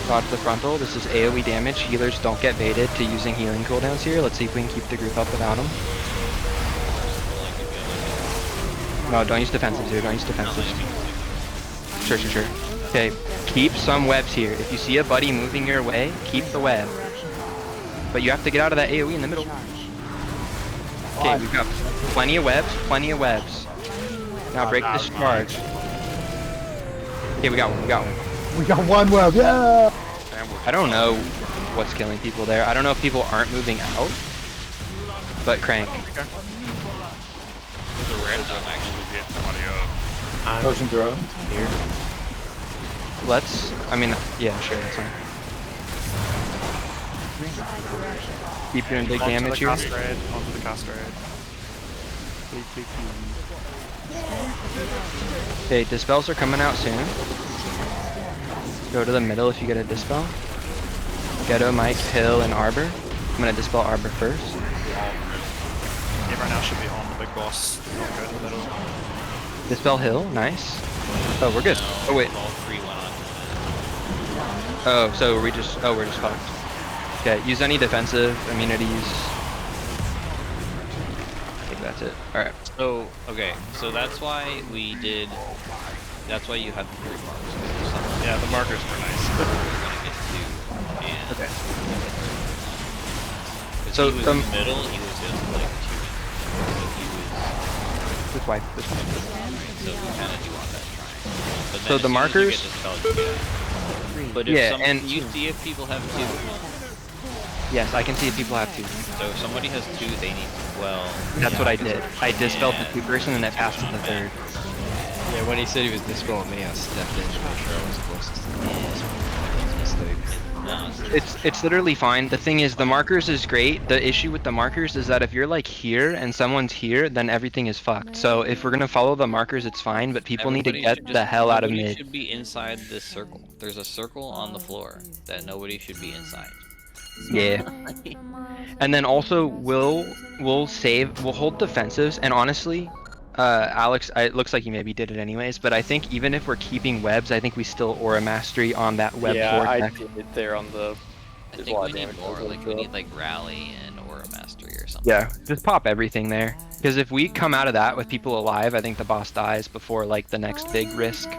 D: Dodge the frontal. This is AoE damage. Healers don't get baited to using healing cooldowns here. Let's see if we can keep the group up without them. No, don't use defensives here. Don't use defensives. Sure, sure, sure. Okay, keep some webs here. If you see a buddy moving your way, keep the web. But you have to get out of that AoE in the middle. Okay, we've got plenty of webs, plenty of webs. Now break this charge. Okay, we got one, we got one.
G: We got one web, yeah!
D: I don't know what's killing people there. I don't know if people aren't moving out, but crank.
B: There's a random actually get somebody up.
N: Potion throw.
D: Here. Let's, I mean, yeah, sure, that's fine. Keep doing big damage here.
E: Onto the cast red.
D: Okay, dispels are coming out soon. Go to the middle if you get a dispel. Ghetto, Mike, Hill, and Arbor. I'm gonna dispel Arbor first.
E: Yeah, right now should be on the big boss. Not good in the middle.
D: Dispel Hill, nice. Oh, we're good. Oh wait.
J: All three went on.
D: Oh, so we're just fucked. Okay, use any defensive immunities. I think that's it. Alright.
J: So, okay, so that's why we did, that's why you had the 3 marks.
E: Yeah, the markers were nice.
J: We're gonna get 2, and...
D: Okay.
J: So, he was in the middle, he was just like 2. So he was...
D: This way, this way.
J: So we kind of do want that triangle. But then
D: So
J: as
D: the
J: soon
D: markers...
J: as you get the spell, you get it. But if
D: Yeah, and...
J: you see if people have 2.
D: Yes, I can see if people have 2.
J: So if somebody has 2, they need 12.
D: That's what I did. I dispelled the 2 person and it passed to the 3rd.
R: Yeah, when he said he was dispelling me, I stepped in to make sure I was closest to the boss. Mistake.
D: It's literally fine. The thing is, the markers is great. The issue with the markers is that if you're like here and someone's here, then everything is fucked. So if we're gonna follow the markers, it's fine, but people need to get the hell out of
J: Nobody
D: mid.
J: should be inside this circle. There's a circle on the floor that nobody should be inside.
D: Yeah. And then also we'll hold defensives, and honestly, Alex, it looks like you maybe did it anyways, but I think even if we're keeping webs, I think we still aura mastery on that web
Q: I
D: vortex.
Q: did it there on the...
J: I think we need more, like we need like rally and aura mastery or something.
D: Yeah, just pop everything there. Because if we come out of that with people alive, I think the boss dies before like the next big risk.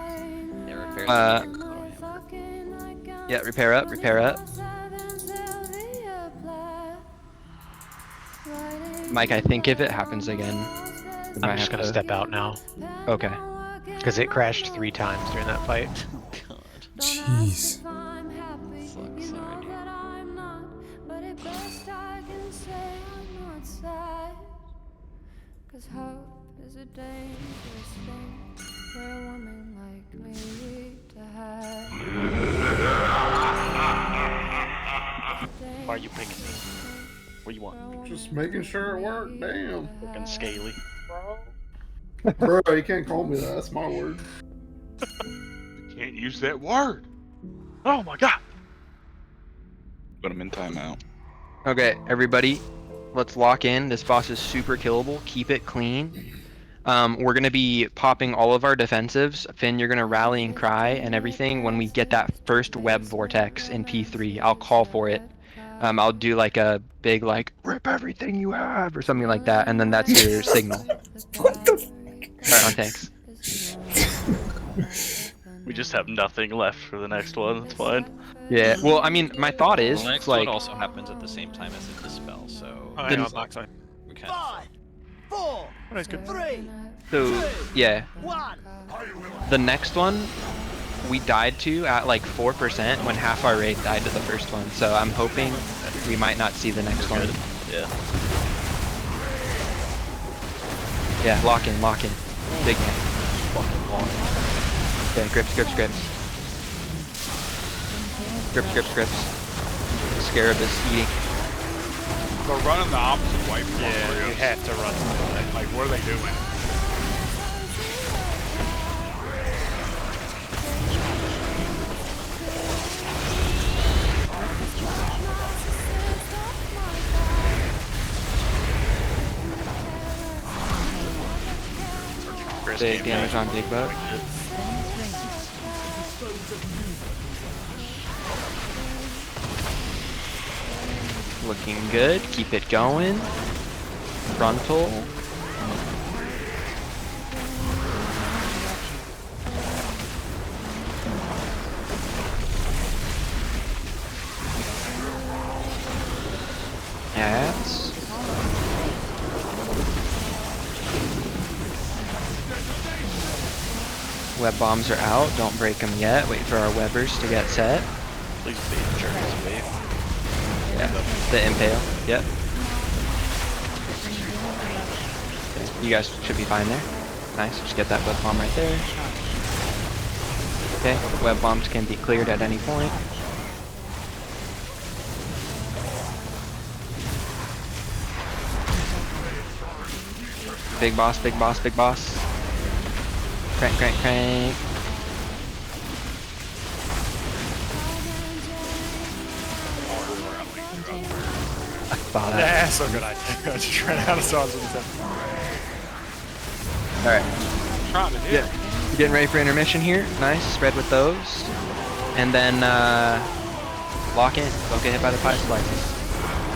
D: Yeah, repair up, repair up. Mike, I think if it happens again,
L: I'm just gonna step out now.
D: Okay.
L: Because it crashed 3 times during that fight.
O: Jeez.
Q: Why are you picking me? one.
K: Just making sure it worked. Damn.
Q: Looking scaly.
K: Bro, you can't call me that. That's my word.
B: You can't use that word. Oh my god.
C: Put him in timeout.
D: Okay, everybody, let's lock in. This boss is super killable. Keep it clean. We're gonna be popping all of our defensives. Finn, you're gonna rally and cry and everything when we get that first web vortex in P3. I'll call for it. I'll do like a big like rip everything you have or something like that, and then that's your signal.
O: What the fuck?
D: Alright, on tanks.
Q: We just have nothing left for the next one. It's fine.
D: Yeah. Well, I mean, my thought is
R: The next
D: like
R: one also happens at the same time as the dispel, so
E: Oh, hang on, Mark. Sorry.
R: we kind of.
E: 4, oh, that's good. 3.
D: so. Yeah. The next one we died to at like 4% when half our raid died to the first one. So I'm hoping we might not see the next one.
Q: Yeah.
D: Yeah. Lock in. Lock in. Big man. Fucking lock. Okay. Grips. Grips. Grips. Grips. Grips. Grips. Scarab is eating.
B: They're running the opposite way from
E: Yeah, you have to run.
B: Like, what are they doing?
D: Big damage on Big Buck. Looking good. Keep it going. Frontal. Yes. Web bombs are out. Don't break them yet. Wait for our webbers to get set.
Q: Please be Journey's wave.
D: Yeah. The impale. Yep. Okay. You guys should be fine there. Nice. Just get that web bomb right there. Okay. Web bombs can be cleared at any point. Big boss, big boss, big boss. Crank, crank, crank. I saw that.
E: Yeah, so good idea. I just ran out of sauce with the
D: Alright.
B: Trying to hit.
D: Getting ready for intermission here. Nice. Spread with those. And then lock in. Don't get hit by the pie slices.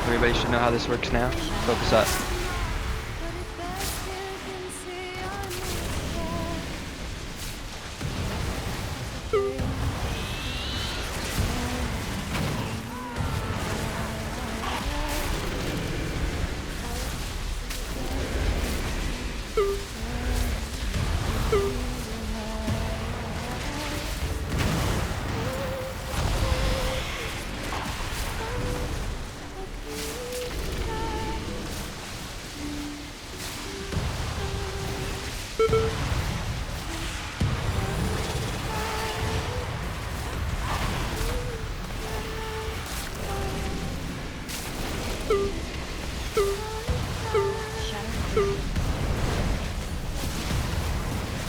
D: Everybody should know how this works now. Focus up.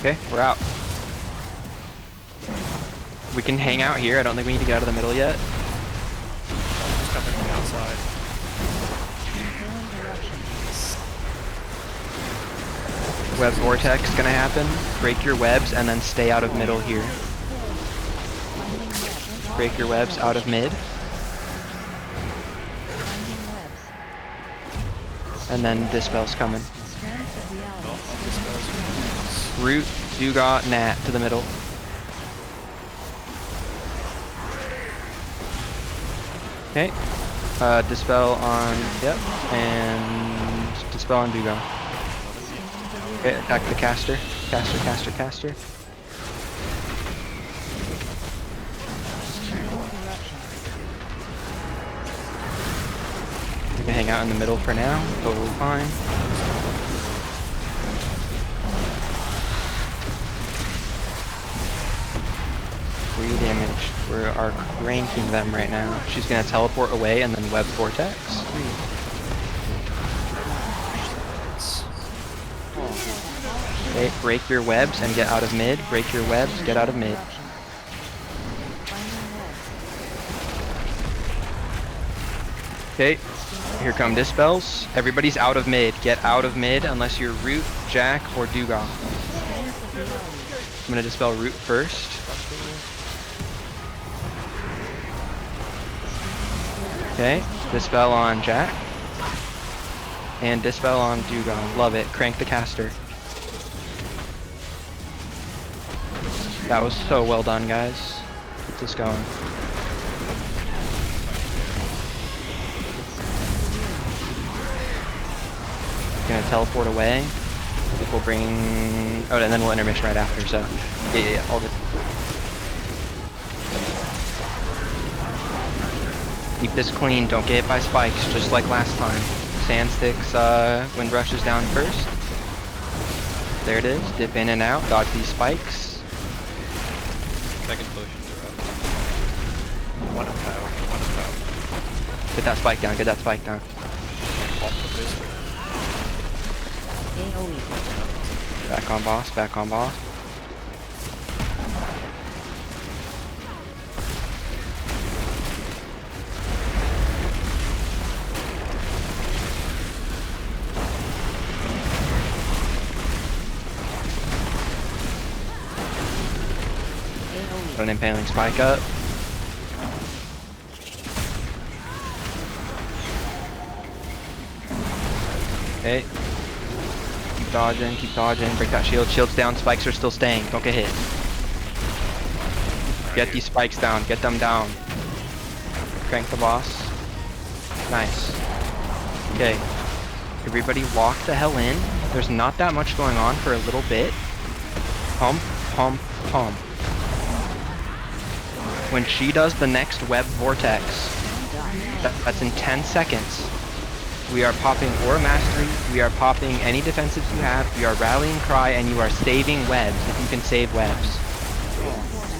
D: Okay, we're out. We can hang out here. I don't think we need to get out of the middle yet.
E: Just come from the outside.
D: Web vortex gonna happen. Break your webs and then stay out of middle here. Break your webs out of mid. And then Dispel's coming. Root, Dugat, Nat to the middle. Okay. Dispel on, yep, and Dispel on Dugat. Okay, attack the caster. Caster, caster, caster. You can hang out in the middle for now, totally fine. 3 damage. We are ranking them right now. She's gonna teleport away and then web vortex. Okay, break your webs and get out of mid. Break your webs, get out of mid. Okay, here come dispels. Everybody's out of mid. Get out of mid unless you're Root, Jack, or Dugong. I'm gonna dispel Root first. Okay, dispel on Jack. And dispel on Dugong. Love it. Crank the caster. That was so well done, guys. Keep this going. Gonna teleport away. I think we'll bring... Oh, and then we'll intermission right after, so... Yeah, all good. Keep this clean, don't get hit by spikes, just like last time. Sand sticks, wind rushes down first. There it is, dip in and out, dodge these spikes.
J: Second potions are up.
E: One of power, one of power.
D: Get that spike down, get that spike down. Back on boss, back on boss. Put an impaling spike up. Okay. Keep dodging, break that shield. Shield's down, spikes are still staying. Don't get hit. Get these spikes down, get them down. Crank the boss. Nice. Okay. Everybody walk the hell in. There's not that much going on for a little bit. Pump, pump, pump. When she does the next web vortex, that's in 10 seconds. We are popping Aura Mastery, we are popping any defensives you have, we are Rallying Cry, and you are saving webs if you can save webs.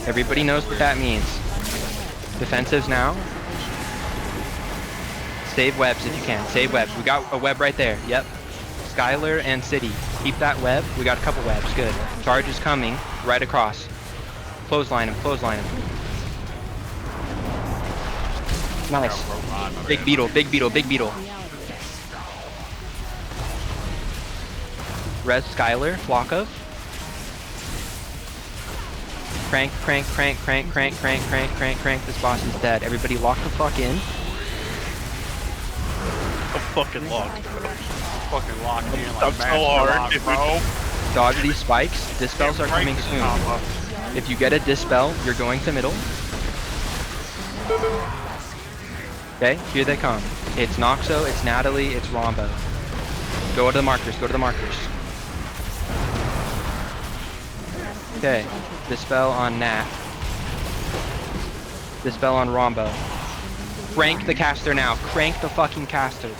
D: Everybody knows what that means. Defensives now. Save webs if you can, save webs. We got a web right there, yep. Skylar and City, keep that web. We got a couple webs, good. Charge is coming, right across. Clothesline him, clothesline him. Nice. Big beetle, big beetle, big beetle. Res Skylar, Flocka. Crank, crank, crank, crank, crank, crank, crank, crank, crank. This boss is dead. Everybody lock the fuck in.
Q: I'm fucking locked.
B: Fucking locked in like
Q: I'm so hard, dude.
B: bro.
D: Dodge these spikes. Dispels are coming soon. If you get a dispel, you're going to middle. Okay, here they come. It's Noxo, it's Natalie, it's Rombo. Go to the markers, go to the markers. Okay, dispel on Nat. Dispel on Rombo. Crank the caster now, crank the fucking caster.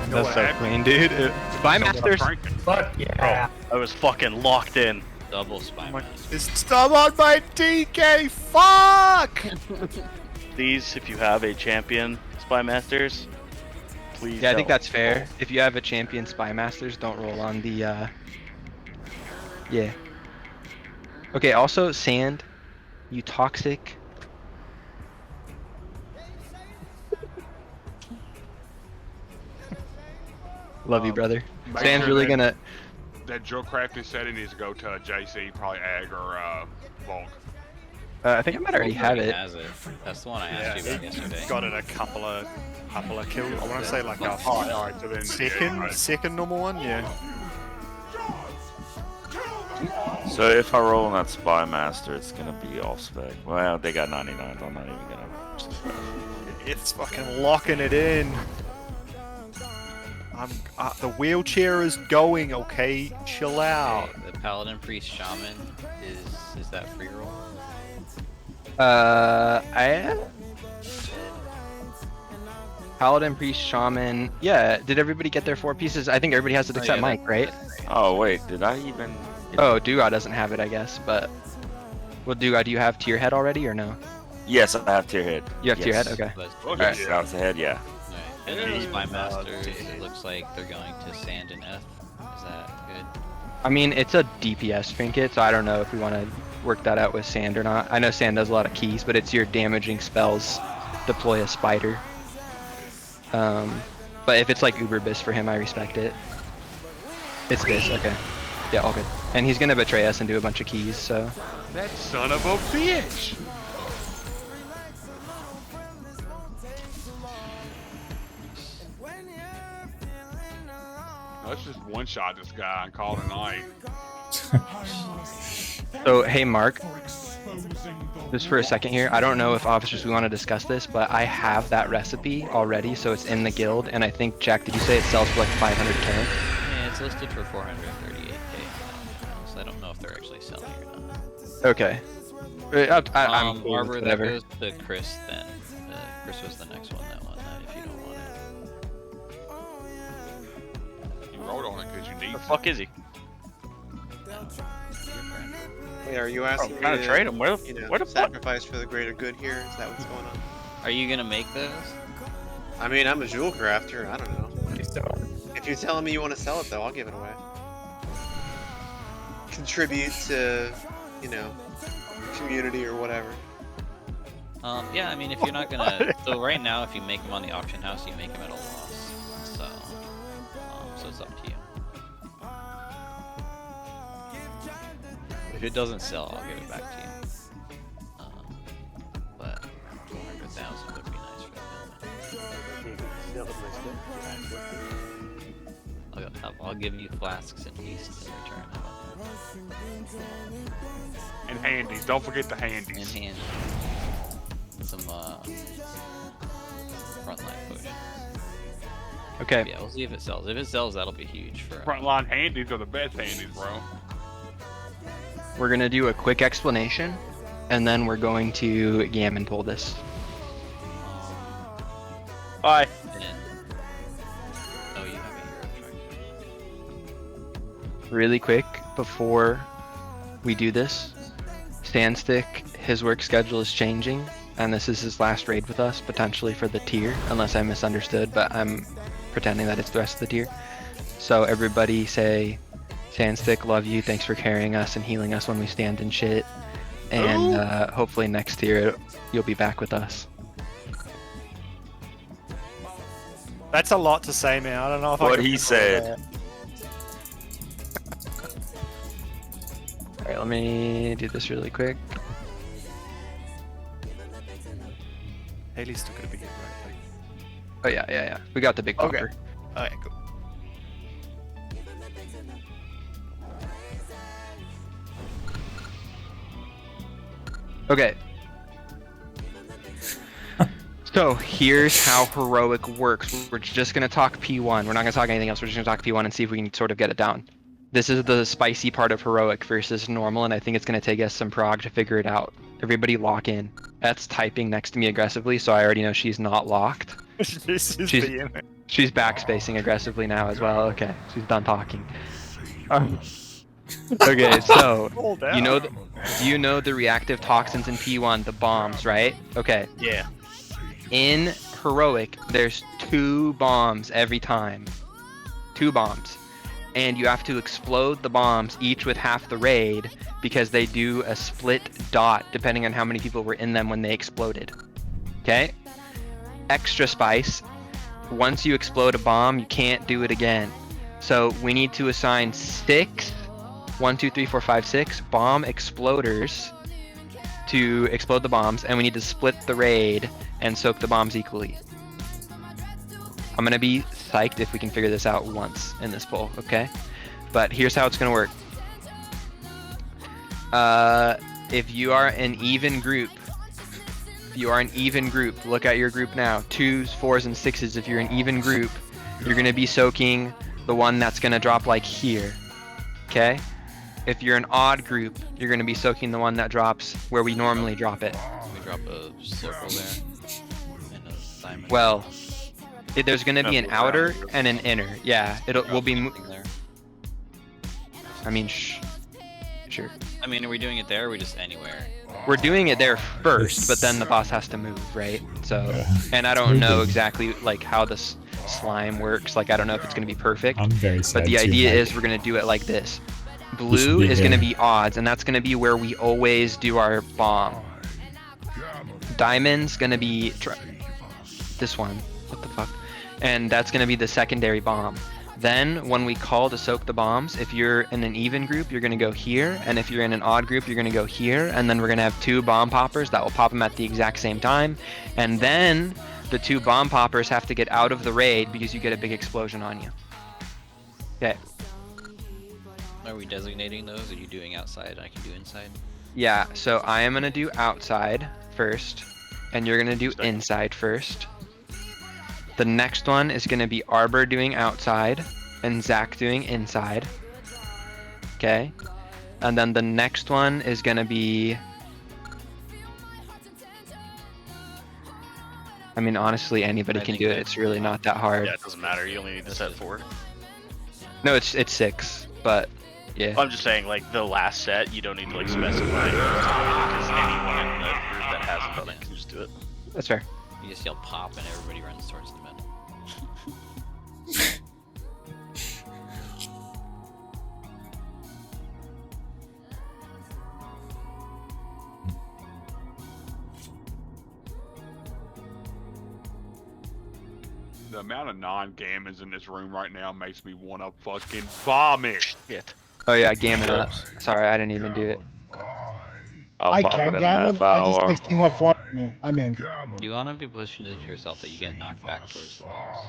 Q: That's so clean, dude.
D: Spy Masters.
E: Fuck yeah.
Q: I was fucking locked in.
J: Double spy master.
Q: Stop on my DK, fuck! These, if you have a champion Spy Masters, please.
D: Yeah, I think that's fair. If you have a champion Spy Masters, don't roll on the, yeah. Okay, also, Sand, you toxic. Love you, brother. Sand's really gonna...
B: That Joe Crafty said he needs to go to JC, probably Ag or Volk.
D: I think I might already have it.
J: Has it. That's the one I asked you about yesterday.
E: Got it a couple of kills. I want to say like a
B: Alright, so then
E: second normal one, yeah.
S: So if I roll on that Spy Master, it's gonna be off spec. Well, they got 99s. I'm not even gonna.
E: It's fucking locking it in. The wheelchair is going, okay? Chill out.
J: Okay, the Paladin Priest Shaman is that free roll?
D: Paladin, Priest, Shaman. Yeah, did everybody get their 4 pieces? I think everybody has it except Mike, right?
S: Oh wait, did I even?
D: Oh, Duga doesn't have it, I guess, but... Well, Duga, do you have Tierhead already, or no?
S: Yes, I have tier head.
D: You have tier
S: Yes.
D: head? Okay.
B: Okay.
S: Yes, that's the head. Yeah.
J: And then these by masters, it looks like they're going to sand and F. Is that good?
D: I mean, it's a DPS trinket, so I don't know if we want to work that out with sand or not. I know sand does a lot of keys, but it's your damaging spells. Deploy a spider. But if it's like Uber Bis for him, I respect it. It's this, okay. Yeah, all good. And he's gonna betray us and do a bunch of keys, so.
B: That son of a bitch! Let's just one-shot this guy and call it a night.
D: So, hey Mark, just for a second here, I don't know if officers we want to discuss this, but I have that recipe already, so it's in the guild, and I think, Jack, did you say it sells for like 500k?
J: Yeah, it's listed for 438k, so I don't know if they're actually selling or not.
D: Okay. I'm cool with
J: Arbor, that
D: whatever.
J: goes to Chris then. Chris was the next one that won that if you don't want it.
B: You wrote on it because you need
Q: The fuck is he?
M: Wait, are you asking
Q: trying
M: me
Q: to trade him? Where the fuck?
M: sacrifice for the greater good here? Is that what's going on?
J: Are you gonna make those?
M: I mean, I'm a jewel crafter. I don't know. If you're telling me you want to sell it, though, I'll give it away. Contribute to, you know, community or whatever.
J: Yeah, I mean, if you're not gonna, so right now, if you make them on the auction house, you make them at a loss. So, so it's up to you. If it doesn't sell, I'll give it back to you. But 200,000 would be nice for that. I'll give you flasks and yeast in return. How about that?
B: And handies. Don't forget the handies.
J: And handies. Some frontline push.
D: Okay.
J: Yeah, we'll see if it sells. If it sells, that'll be huge for.
B: Frontline handies are the best handies, bro.
D: We're gonna do a quick explanation, and then we're going to gammon pull this.
Q: Bye.
J: Oh, you have a hero track.
D: Really quick, before we do this, Sandstick, his work schedule is changing, and this is his last raid with us, potentially for the tier, unless I misunderstood, but I'm pretending that it's the rest of the tier. So everybody say, Sandstick, love you, thanks for carrying us and healing us when we stand in shit, and hopefully next tier you'll be back with us.
E: That's a lot to say, man. I don't know if I
S: What
E: can
S: he
E: follow
S: said.
E: that.
D: Alright, let me do this really quick.
E: Haley's still gonna be here, right?
D: Oh yeah. We got the big
E: Okay.
D: popper.
E: Okay, cool.
D: Okay. So here's how heroic works. We're just gonna talk P1. We're not gonna talk anything else. We're just gonna talk P1 and see if we can sort of get it down. This is the spicy part of heroic versus normal, and I think it's gonna take us some prog to figure it out. Everybody lock in. That's typing next to me aggressively, so I already know she's not locked.
E: She's
D: She's backspacing aggressively now as well. Okay, she's done talking. Okay, so
E: Hold
D: you know,
E: down.
D: do you know the reactive toxins in P1, the bombs, right? Okay.
Q: Yeah.
D: In heroic, there's 2 bombs every time. 2 bombs. And you have to explode the bombs each with half the raid because they do a split dot depending on how many people were in them when they exploded. Okay? Extra spice. Once you explode a bomb, you can't do it again. So we need to assign 6, 1, 2, 3, 4, 5, 6 bomb exploders to explode the bombs, and we need to split the raid and soak the bombs equally. I'm gonna be psyched if we can figure this out once in this poll, okay? But here's how it's gonna work. If you are an even group, look at your group now. 2s, 4s, and 6s. If you're an even group, you're gonna be soaking the one that's gonna drop like here, okay? If you're an odd group, you're gonna be soaking the one that drops where we normally drop it.
J: We drop a circle there. And a diamond.
D: Well, there's gonna be an outer and an inner. Yeah, we'll be.
J: There.
D: I mean, sure.
J: I mean, are we doing it there or are we just anywhere?
D: we're doing it there first, but then the boss has to move, right? So, and I don't
O: Moving.
D: know exactly like how this slime works. Like I don't know if it's gonna be perfect.
O: I'm very
D: But
O: sad
D: the
O: too,
D: idea
O: Mike.
D: is we're gonna do it like this.
O: You should
D: Blue
O: be
D: is gonna
O: here.
D: be odds, and that's gonna be where we always do our bomb. Diamond's gonna be this one. What the fuck? And that's gonna be the secondary bomb. Then when we call to soak the bombs, if you're in an even group, you're gonna go here, and if you're in an odd group, you're gonna go here, and then we're gonna have 2 bomb poppers that will pop them at the exact same time, and then the 2 bomb poppers have to get out of the raid because you get a big explosion on you. Okay.
J: Are we designating those? Or are you doing outside? I can do inside.
D: Yeah, so I am gonna do outside first, and you're gonna do inside first. The next one is gonna be Arbor doing outside, and Zach doing inside. Okay. And then the next one is gonna be... I mean, honestly, anybody can do it. It's really not that hard.
Q: Yeah, it doesn't matter. You only need to set 4.
D: No, it's 6, but yeah.
Q: I'm just saying, like, the last set, you don't need to, like, specify because anyone in the group that hasn't done it can just do it.
D: That's fair.
J: You just yell pop and everybody runs towards the middle.
B: The amount of non-gamers in this room right now makes me want to fucking vomit. Shit.
D: Oh yeah, gammon up. Sorry, I didn't even do it.
S: I'll
T: I
S: pop
T: can
S: it in
T: gammon.
S: half
T: I just
S: hour.
T: makes me want fun. I'm in.
J: You want to be positioning yourself that you get knocked back towards the boss.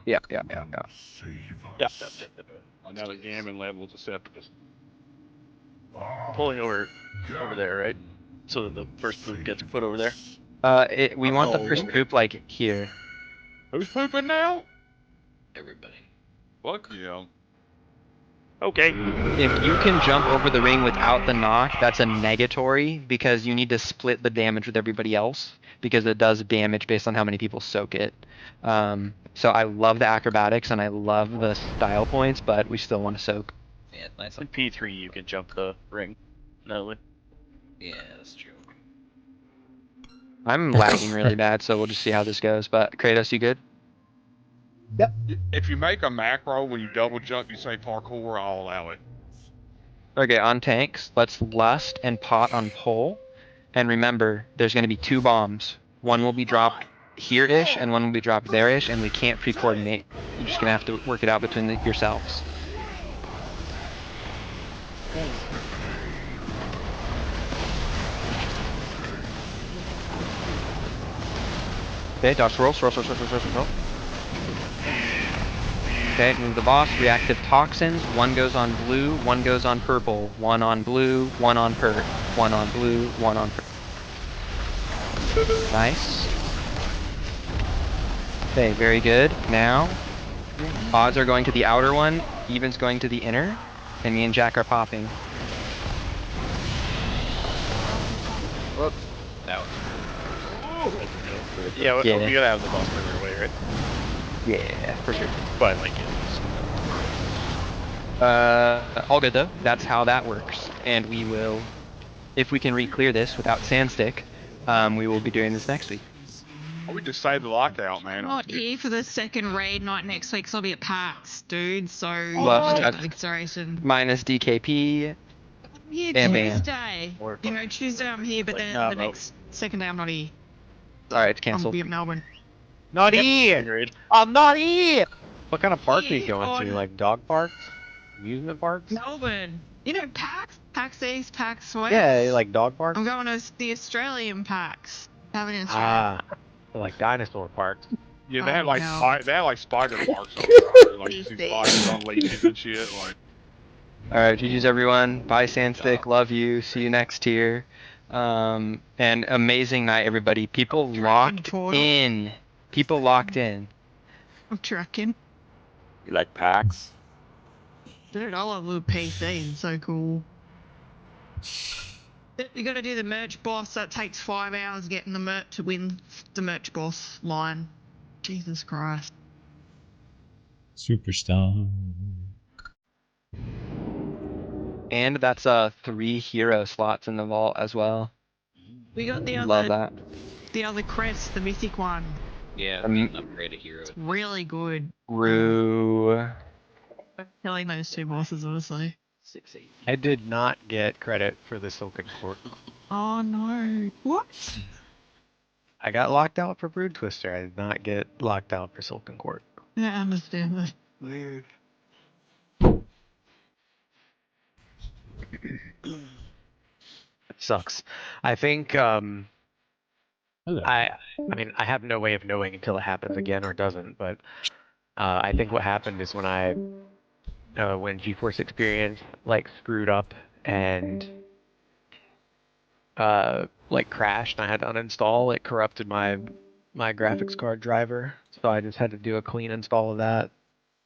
D: Yeah.
Q: Yeah.
B: Another gammon level to separate.
Q: Pulling over there, right? So that the first poop gets put over there.
D: We want the first poop like here.
B: Who's pooping now?
J: Everybody.
B: Fuck yeah.
Q: Okay.
D: If you can jump over the ring without the knock, that's a negatory because you need to split the damage with everybody else because it does damage based on how many people soak it. So I love the acrobatics and I love the style points, but we still want to soak.
J: Yeah, nice.
Q: In P3, you can jump the ring. No.
J: Yeah, that's true.
D: I'm lagging really bad, so we'll just see how this goes. But Kratos, you good?
T: Yep.
B: If you make a macro when you double jump, you say parkour, I'll allow it.
D: Okay, on tanks, let's lust and pot on pole. And remember, there's going to be 2 bombs. One will be dropped here-ish, and one will be dropped there-ish, and we can't pre-coordinate. You're just going to have to work it out between yourselves. Okay, dodge swirl. Okay, move the boss. Reactive toxins. 1 goes on blue, 1 goes on purple. 1 on blue, 1 on purple. 1 on blue, 1 on purple. Nice. Okay, very good. Now, odds are going to the outer one, evens going to the inner, and me and Jack are popping.
J: Whoops. That was.
Q: Yeah,
D: Yeah.
Q: we gotta have the boss further away, right?
D: Yeah, for sure.
Q: But, like,
D: All good though. That's how that works. And we will, if we can re-clear this without Sandstick, we will be doing this next week.
B: Oh, we just saved the lockout, man.
F: Not here for the second raid night next week, so I'll be at PAX, dude. So
D: Lust
F: take
D: at
F: that into consideration.
D: minus DKP.
F: I'm here
D: And ban.
F: Tuesday. You know, Tuesday I'm here, but then the next second day I'm not here.
D: Alright, it's
F: I'll
D: cancelled.
F: be at Melbourne.
L: Not here! I'm not here! What kind of park are you
F: Yeah,
L: going to? Like dog parks? Amusement parks?
F: Melbourne. You know PAX? PAX East, PAX West?
L: Yeah, like dog parks?
F: I'm going to the Australian PAX. Having in Australia.
L: Like dinosaur parks.
B: Yeah, they have like
F: no.
B: they have like spider parks over there. Like you see spiders on leashes and shit. Like.
D: Alright, GG's everyone. Bye Sandstick. Love you. See you next tier. And amazing night, everybody. People locked in. People locked in.
F: I'm trucking.
S: You like packs?
F: Dude, I love little PC. It's so cool. You gotta do the merch boss. That takes 5 hours getting the merch to win the merch boss line. Jesus Christ.
O: Superstar.
D: And that's 3 hero slots in the vault as well.
F: We got the
D: Love
F: other,
D: that.
F: the other crest, the mythic one.
J: Yeah, we can upgrade a hero.
F: It's really good.
D: Rue.
F: Killing those 2 bosses, honestly.
J: 6-8.
L: I did not get credit for the Silken Court.
F: Oh no. What?
L: I got locked out for Brood Twister. I did not get locked out for Silken Court.
F: Yeah, I understand that.
L: Weird. It sucks. I think I mean I have no way of knowing until it happens again or doesn't, but I think what happened is when when GeForce Experience like screwed up and like crashed and I had to uninstall, it corrupted my graphics card driver. So I just had to do a clean install of that.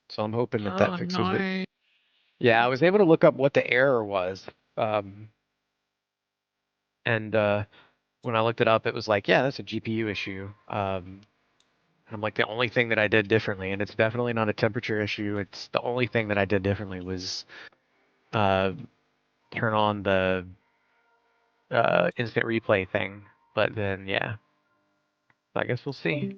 L: So I'm hoping that that fixes it. Yeah, I was able to look up what the error was. And when I looked it up, it was like, yeah, that's a GPU issue. And I'm like, the only thing that I did differently, and it's definitely not a temperature issue. It's the only thing that I did differently was turn on the instant replay thing. But then, yeah, I guess we'll see.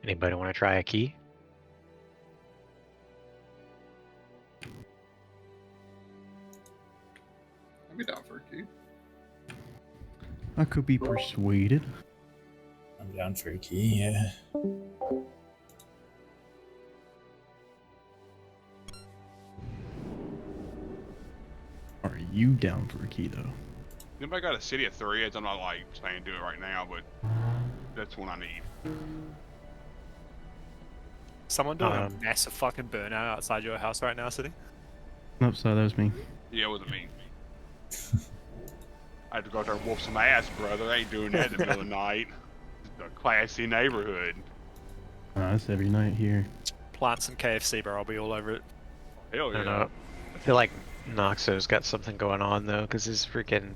L: Anybody want to try a key?
K: I'd be down for a key.
H: I could be persuaded.
O: I'm down for a key, yeah.
H: Are you down for a key though?
B: Anybody got a city of 3? I'm not like saying do it right now, but that's one I need.
E: Someone doing a massive fucking burnout outside your house right now, City?
H: Nope, so that was me.
B: Yeah, it wasn't me. I had to go out there and whoop some ass, brother. I ain't doing that in the middle of the night. It's a classy neighborhood.
H: That's every night here.
E: Plant some KFC, bro. I'll be all over it.
B: Hell
L: I don't
B: yeah.
L: know. I feel like Noxo's got something going on though, because his freaking